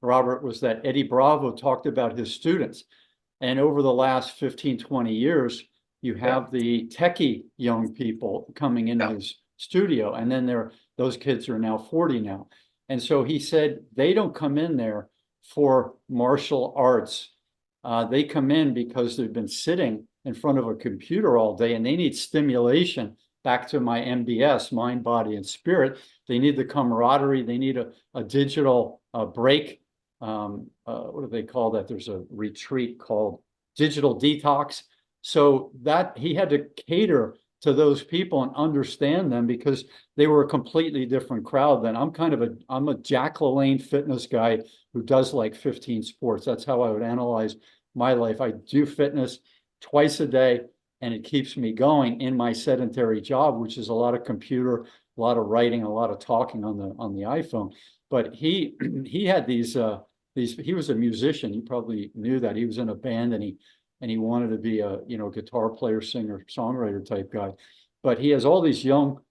Robert, was that Eddie Bravo talked about his students. And over the last 15, 20 years, you have the techie young people coming into his studio. And then those kids are now 40 now. And so he said they don't come in there for martial arts. They come in because they've been sitting in front of a computer all day and they need stimulation. Back to my MBS, mind, body, and spirit. They need the camaraderie. They need a digital break. What do they call that? There's a retreat called digital detox. So that he had to cater to those people and understand them because they were a completely different crowd than I'm a Jack LaLanne fitness guy who does like 15 sports. That's how I would analyze my life. I do fitness twice a day and it keeps me going in my sedentary job, which is a lot of computer, a lot of writing, a lot of talking on the iPhone. But he had these he was a musician. You probably knew that he was in a band and he wanted to be a guitar player, singer, songwriter type guy. But he has all these young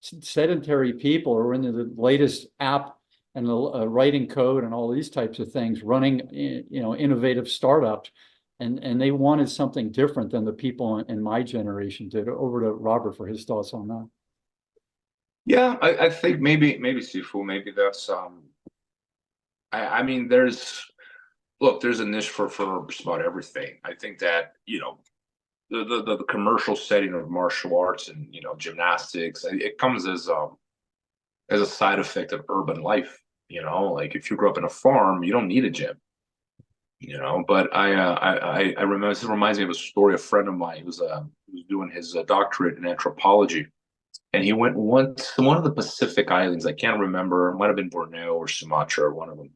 sedentary people who are into the latest app and the writing code and all these types of things, running innovative startups. And they wanted something different than the people in my generation did. Over to Robert for his thoughts on that. Yeah, I think maybe Sifu, maybe that's I mean there's a niche for just about everything. I think that, the commercial setting of martial arts and gymnastics, it comes as a side effect of urban life. Like if you grew up in a farm, you don't need a gym. But I remember, this reminds me of a story. A friend of mine, he was doing his doctorate in anthropology, and he went once to one of the Pacific Islands. I can't remember. It might have been Borneo or Sumatra, or one of them.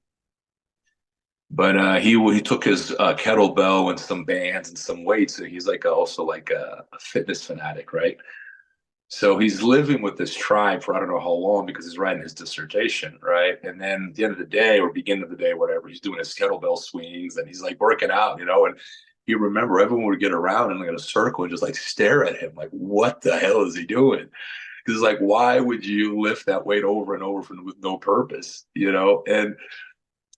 But he took his kettlebell and some bands and some weights. So he's like also like a fitness fanatic, right? So he's living with this tribe for I don't know how long because he's writing his dissertation, right? And then at the end of the day or beginning of the day, whatever, he's doing his kettlebell swings and he's like working out, and you remember everyone would get around in like a circle and just like stare at him, like, what the hell is he doing? Because like, why would you lift that weight over and over with no purpose? And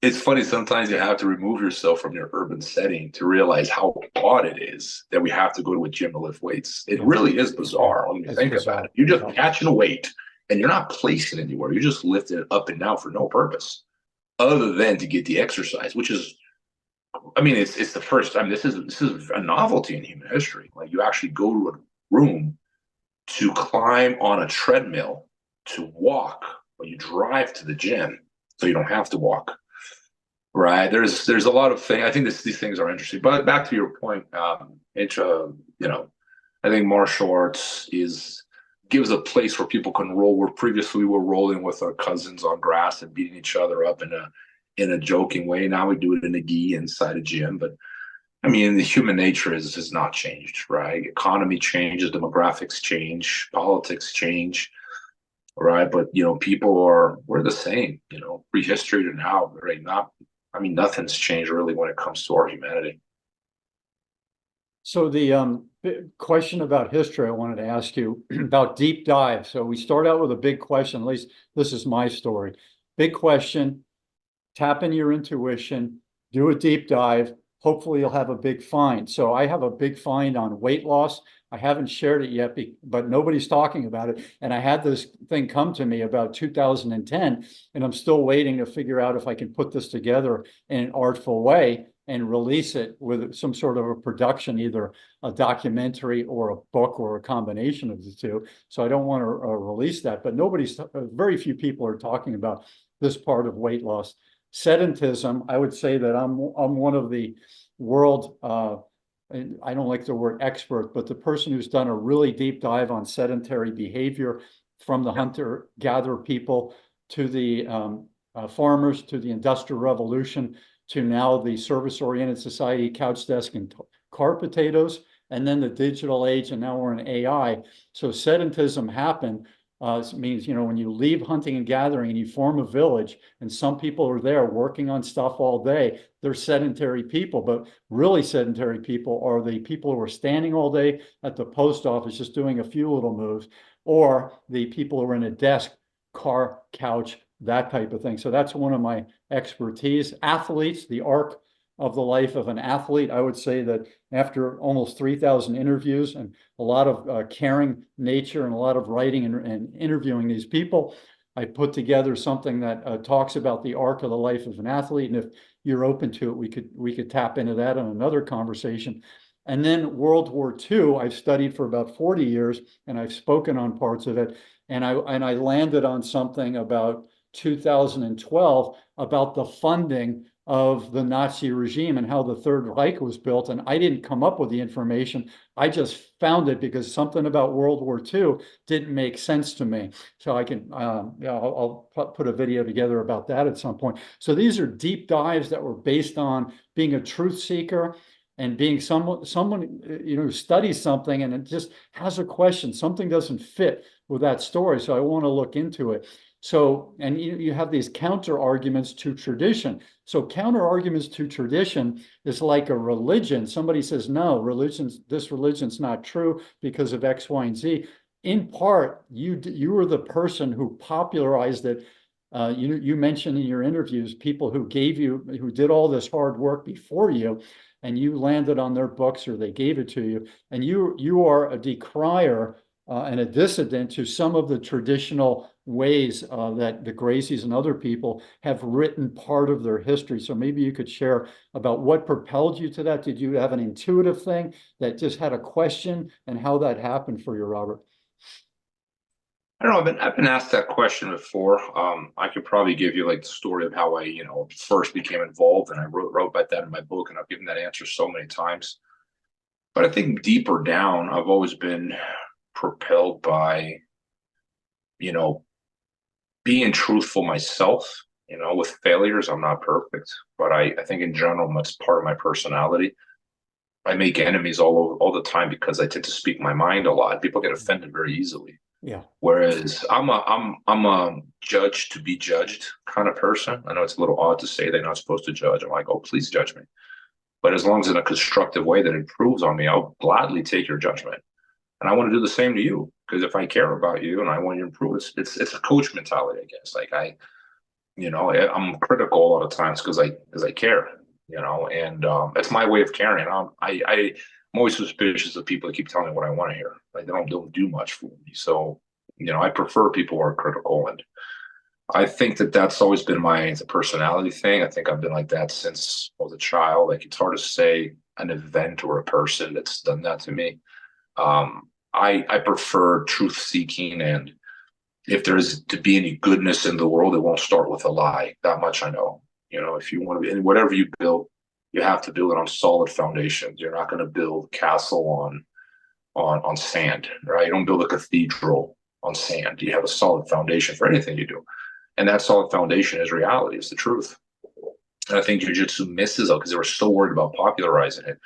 it's funny, sometimes you have to remove yourself from your urban setting to realize how odd it is that we have to go to a gym to lift weights. It really is bizarre when you think about it. You're just catching a weight and you're not placing it anywhere. You're just lifting it up and down for no purpose other than to get the exercise, which is, I mean, it's the first time. This is a novelty in human history. Like, you actually go to a room to climb on a treadmill, to walk, or you drive to the gym so you don't have to walk. Right. There's a lot of things. I think these things are interesting. But back to your point, I think martial arts gives a place where people can roll. Where previously we were rolling with our cousins on grass and beating each other up in a joking way. Now we do it in a gi inside a gym. But I mean, the human nature has not changed, right? Economy changes, demographics change, politics change, right? But we're the same, prehistory to now, right? Nothing's changed really when it comes to our humanity. So the question about history, I wanted to ask you about deep dive. So we start out with a big question, at least this is my story. Big question, tap into your intuition, do a deep dive. Hopefully you'll have a big find. So I have a big find on weight loss. I haven't shared it yet, but nobody's talking about it. And I had this thing come to me about 2010, and I'm still waiting to figure out if I can put this together in an artful way and release it with some sort of a production, either a documentary or a book or a combination of the two. So I don't want to release that, but very few people are talking about this part of weight loss. Sedentism, I would say that I'm one of the world, I don't like the word expert, but the person who's done a really deep dive on sedentary behavior, from the hunter-gatherer people to the farmers, to the Industrial Revolution, to now the service-oriented society, couch, desk, and car potatoes, and then the digital age, and now we're in AI. So sedentism happened. It means, when you leave hunting and gathering and you form a village and some people are there working on stuff all day, they're sedentary people. But really sedentary people are the people who are standing all day at the post office just doing a few little moves, or the people who are in a desk, car, couch, that type of thing. So that's one of my expertise. Athletes, the arc of the life of an athlete. I would say that after almost 3,000 interviews and a lot of caring nature and a lot of writing and interviewing these people, I put together something that talks about the arc of the life of an athlete. And if you're open to it, we could tap into that in another conversation. And then World War II, I've studied for about 40 years and I've spoken on parts of it. And I landed on something about 2012 about the funding of the Nazi regime and how the Third Reich was built. And I didn't come up with the information. I just found it because something about World War II didn't make sense to me. So I can, I'll put a video together about that at some point. So these are deep dives that were based on being a truth seeker and being someone who studies something and it just has a question. Something doesn't fit with that story. So I want to look into it. So, and you have these counter arguments to tradition. So counter arguments to tradition is like a religion. Somebody says, no, this religion's not true because of X, Y, and Z. In part, you were the person who popularized it. You mentioned in your interviews people who did all this hard work before you, and you landed on their books or they gave it to you. And you are a decrier and a dissident to some of the traditional ways that the Gracies and other people have written part of their history. So maybe you could share about what propelled you to that. Did you have an intuitive thing that just had a question, and how that happened for you, Robert? I don't know. I've been asked that question before. I could probably give you like the story of how I, first became involved, and I wrote about that in my book, and I've given that answer so many times. But I think deeper down, I've always been propelled by you know, being truthful myself, with failures. I'm not perfect, but I think in general, that's part of my personality. I make enemies all the time because I tend to speak my mind a lot. People get offended very easily. Yeah. Whereas I'm a judge to be judged kind of person. I know it's a little odd to say they're not supposed to judge. I'm like, oh, please judge me. But as long as in a constructive way that improves on me, I'll gladly take your judgment. And I want to do the same to you because if I care about you and I want you to improve, it's a coach mentality, I guess. Like I'm critical a lot of times because I care, and it's my way of caring. I'm always suspicious of people that keep telling me what I want to hear. Like they don't do much for me. So, I prefer people who are critical, and I think that that's always been my personality thing. I think I've been like that since I was a child. Like it's hard to say an event or a person that's done that to me. I prefer truth seeking, and if there's to be any goodness in the world, it won't start with a lie. That much I know. If you want to be, and whatever you build, you have to build it on solid foundations. You're not going to build a castle on sand, right? You don't build a cathedral on sand. You have a solid foundation for anything you do, and that solid foundation is reality. It's the truth. And I think jiu-jitsu misses out because they were so worried about popularizing it.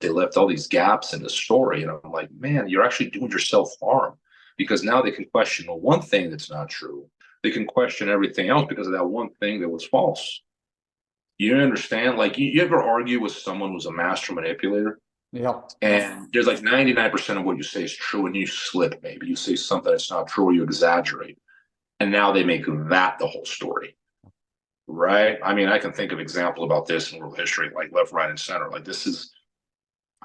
They left all these gaps in the story, and I'm like, man, you're actually doing yourself harm because now they can question the one thing that's not true. They can question everything else because of that one thing that was false. You understand? Like, you ever argue with someone who's a master manipulator? Yeah. And there's like 99% of what you say is true, and you slip, maybe. You say something that's not true, or you exaggerate. And now they make that the whole story, right? I mean, I can think of examples about this in world history, like left, right, and center. Like, this is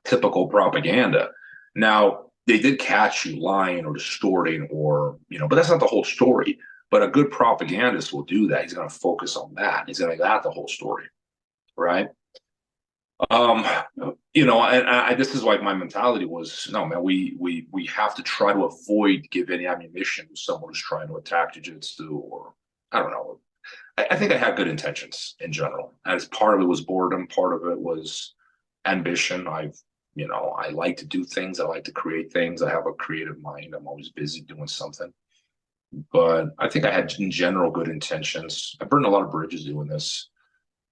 typical propaganda. Now, they did catch you lying or distorting but that's not the whole story. But a good propagandist will do that. He's going to focus on that. He's going to make that the whole story, right? This is like my mentality was, no, man, we have to try to avoid give any ammunition to someone who's trying to attack jiu-jitsu, or I don't know. I think I had good intentions in general. As part of it was boredom, part of it was ambition. I like to do things. I like to create things. I have a creative mind. I'm always busy doing something. But I think I had, in general, good intentions. I burned a lot of bridges doing this.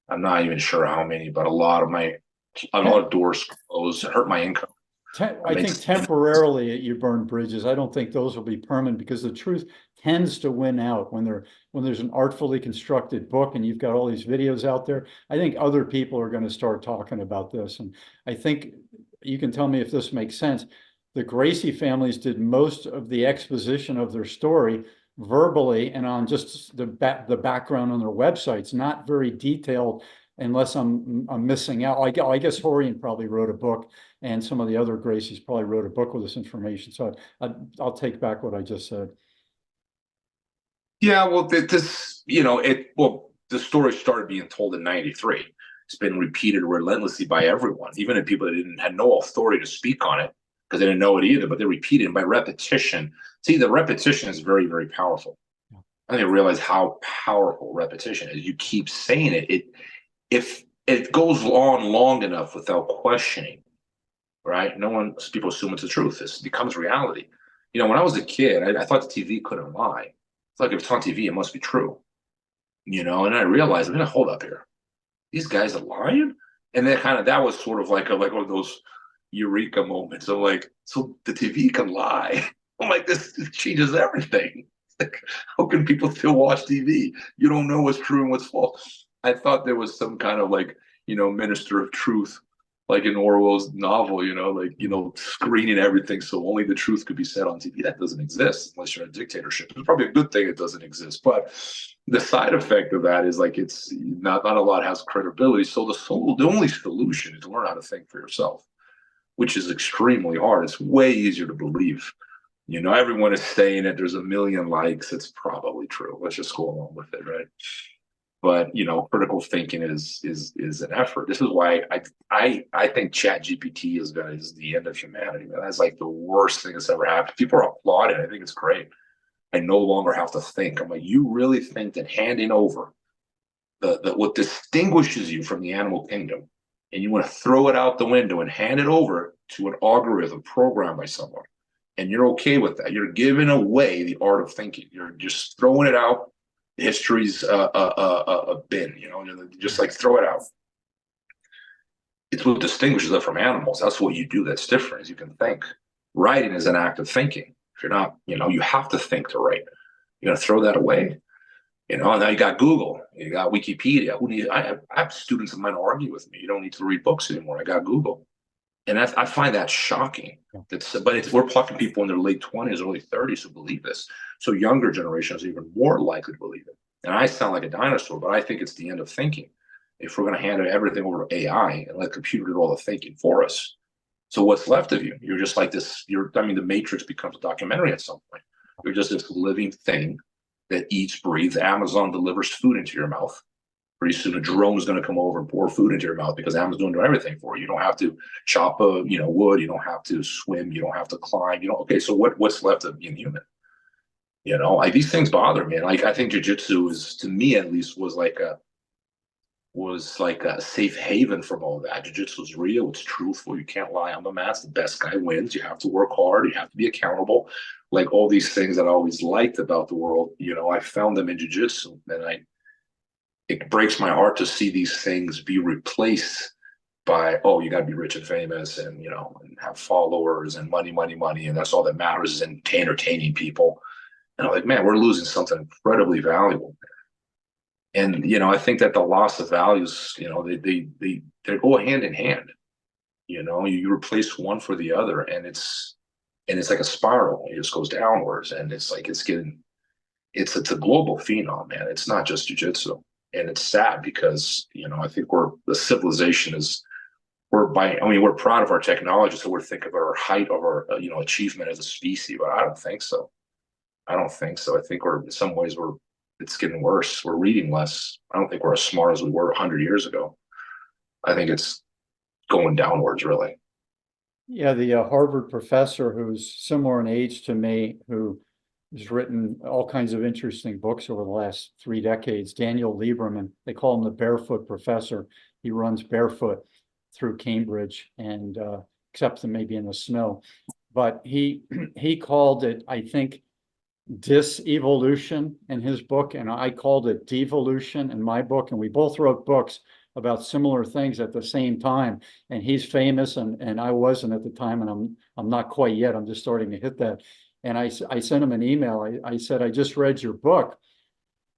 I'm not even sure how many, but a lot of doors closed. It hurt my income. I think temporarily you burn bridges. I don't think those will be permanent because the truth tends to win out when there's an artfully constructed book and you've got all these videos out there. I think other people are going to start talking about this. And I think you can tell me if this makes sense. The Gracie families did most of the exposition of their story verbally and on just the background on their websites, not very detailed unless I'm missing out. I guess Horian probably wrote a book, and some of the other Gracies probably wrote a book with this information. So I'll take back what I just said. Yeah, well, the story started being told in '93. It's been repeated relentlessly by everyone, even the people that had no authority to speak on it because they didn't know it either, but they repeated it by repetition. See, the repetition is very, very powerful. I didn't realize how powerful repetition is. You keep saying it. If it goes on long enough without questioning, right? People assume it's the truth. It becomes reality. When I was a kid, I thought the TV couldn't lie. It's like if it's on TV, it must be true. And I realized, I'm gonna hold up here. These guys are lying, and then that was sort of like one of those eureka moments of like, so the TV can lie. I'm like, this changes everything. Like, how can people still watch TV? You don't know what's true and what's false. I thought there was some kind of minister of truth, like in Orwell's novel, screening everything so only the truth could be said on TV. That doesn't exist unless you're in a dictatorship. It's probably a good thing it doesn't exist. But the side effect of that is like it's not a lot has credibility. So the only solution is to learn how to think for yourself, which is extremely hard. It's way easier to believe. Everyone is saying it. There's a million likes. It's probably true. Let's just go along with it, right? But critical thinking is an effort. This is why I think Chat GPT is the end of humanity. Man. That's like the worst thing that's ever happened. People are applauding. I think it's great. I no longer have to think. I'm like, you really think that handing over what distinguishes you from the animal kingdom, and you want to throw it out the window and hand it over to an algorithm programmed by someone? and you're okay with that. You're giving away the art of thinking. You're just throwing it out. History's a bin, just like throw it out. It's what distinguishes it from animals. That's what you do that's different, is you can think. Writing is an act of thinking. If you're not, you have to think to write. You're going to throw that away. Now you got Google, you got Wikipedia. I have students of mine argue with me. You don't need to read books anymore. I got Google. And I find that shocking. We're talking people in their late 20s, early 30s who believe this. So younger generations are even more likely to believe it. And I sound like a dinosaur, but I think it's the end of thinking. If we're going to hand everything over to AI and let the computer do all the thinking for us. So what's left of you? You're just like this. The Matrix becomes a documentary at some point. You're just this living thing that eats, breathes. Amazon delivers food into your mouth. Pretty soon a drone is going to come over and pour food into your mouth because Amazon doing everything for you. You don't have to chop wood. You don't have to swim. You don't have to climb. Okay, so what's left of being human? These things bother me. And I think jiu-jitsu is, to me at least, was like a safe haven from all that. Jiu-jitsu is real. It's truthful. You can't lie on the mat. The best guy wins. You have to work hard. You have to be accountable. Like all these things that I always liked about the world, I found them in jiu-jitsu, and it breaks my heart to see these things be replaced by, you got to be rich and famous and, and have followers and money, and that's all that matters, is entertaining people. And I'm like, man, we're losing something incredibly valuable. And, I think that the loss of values, they go hand in hand. You replace one for the other, and it's like a spiral. It just goes downwards, and it's like it's a global phenom, man. It's not just jiu-jitsu. And it's sad because, I think the civilization we're proud of our technology. So we're thinking of our height of our, achievement as a species, but I don't think so. I think in some ways it's getting worse. We're reading less. I don't think we're as smart as we were 100 years ago. I think it's going downwards, really. Yeah, the Harvard professor who's similar in age to me, who has written all kinds of interesting books over the last 3 decades, Daniel Lieberman. They call him the barefoot professor. He runs barefoot through Cambridge, and except maybe in the snow. But he called it, I think, disevolution in his book, and I called it devolution in my book. And we both wrote books about similar things at the same time. And he's famous, and I wasn't at the time, and I'm not quite yet. I'm just starting to hit that. And I sent him an email. I said, I just read your book,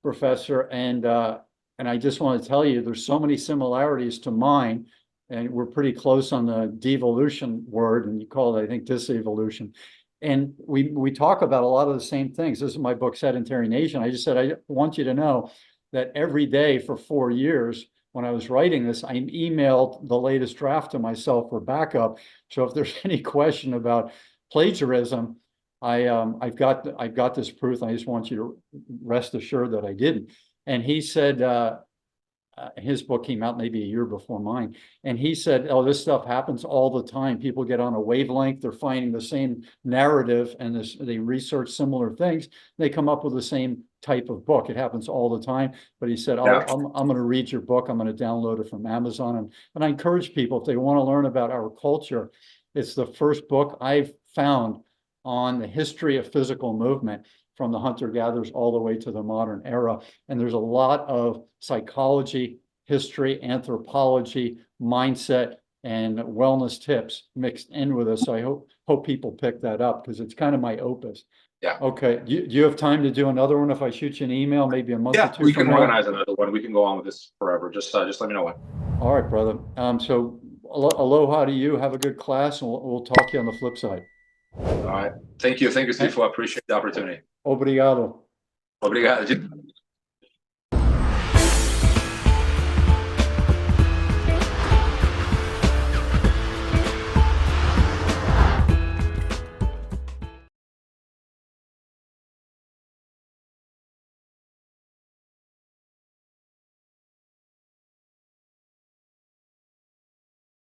Professor, and I just want to tell you there's so many similarities to mine, and we're pretty close on the devolution word, and you call it, I think, disevolution. And we talk about a lot of the same things. This is my book, Sedentary Nation. I just said, I want you to know that every day for 4 years, when I was writing this, I emailed the latest draft to myself for backup. So if there's any question about plagiarism, I've got this proof. I just want you to rest assured that I didn't. And he said, his book came out maybe a year before mine. And he said, this stuff happens all the time. People get on a wavelength, they're finding the same narrative, and they research similar things. They come up with the same type of book. It happens all the time. But he said, I'm going to read your book. I'm going to download it from Amazon. And I encourage people, if they want to learn about our culture, it's the first book I've found on the history of physical movement, from the hunter-gatherers all the way to the modern era. And there's a lot of psychology, history, anthropology, mindset, and wellness tips mixed in with us. So I hope people pick that up, because it's kind of my opus. Yeah. Okay. Do you have time to do another one if I shoot you an email, maybe a month or two? We can organize another one. We can go on with this forever. Just let me know when. All right, brother. So aloha to you. Have a good class, and we'll talk to you on the flip side. All right. Thank you, Sifu. I appreciate the opportunity. Obrigado. Obrigado.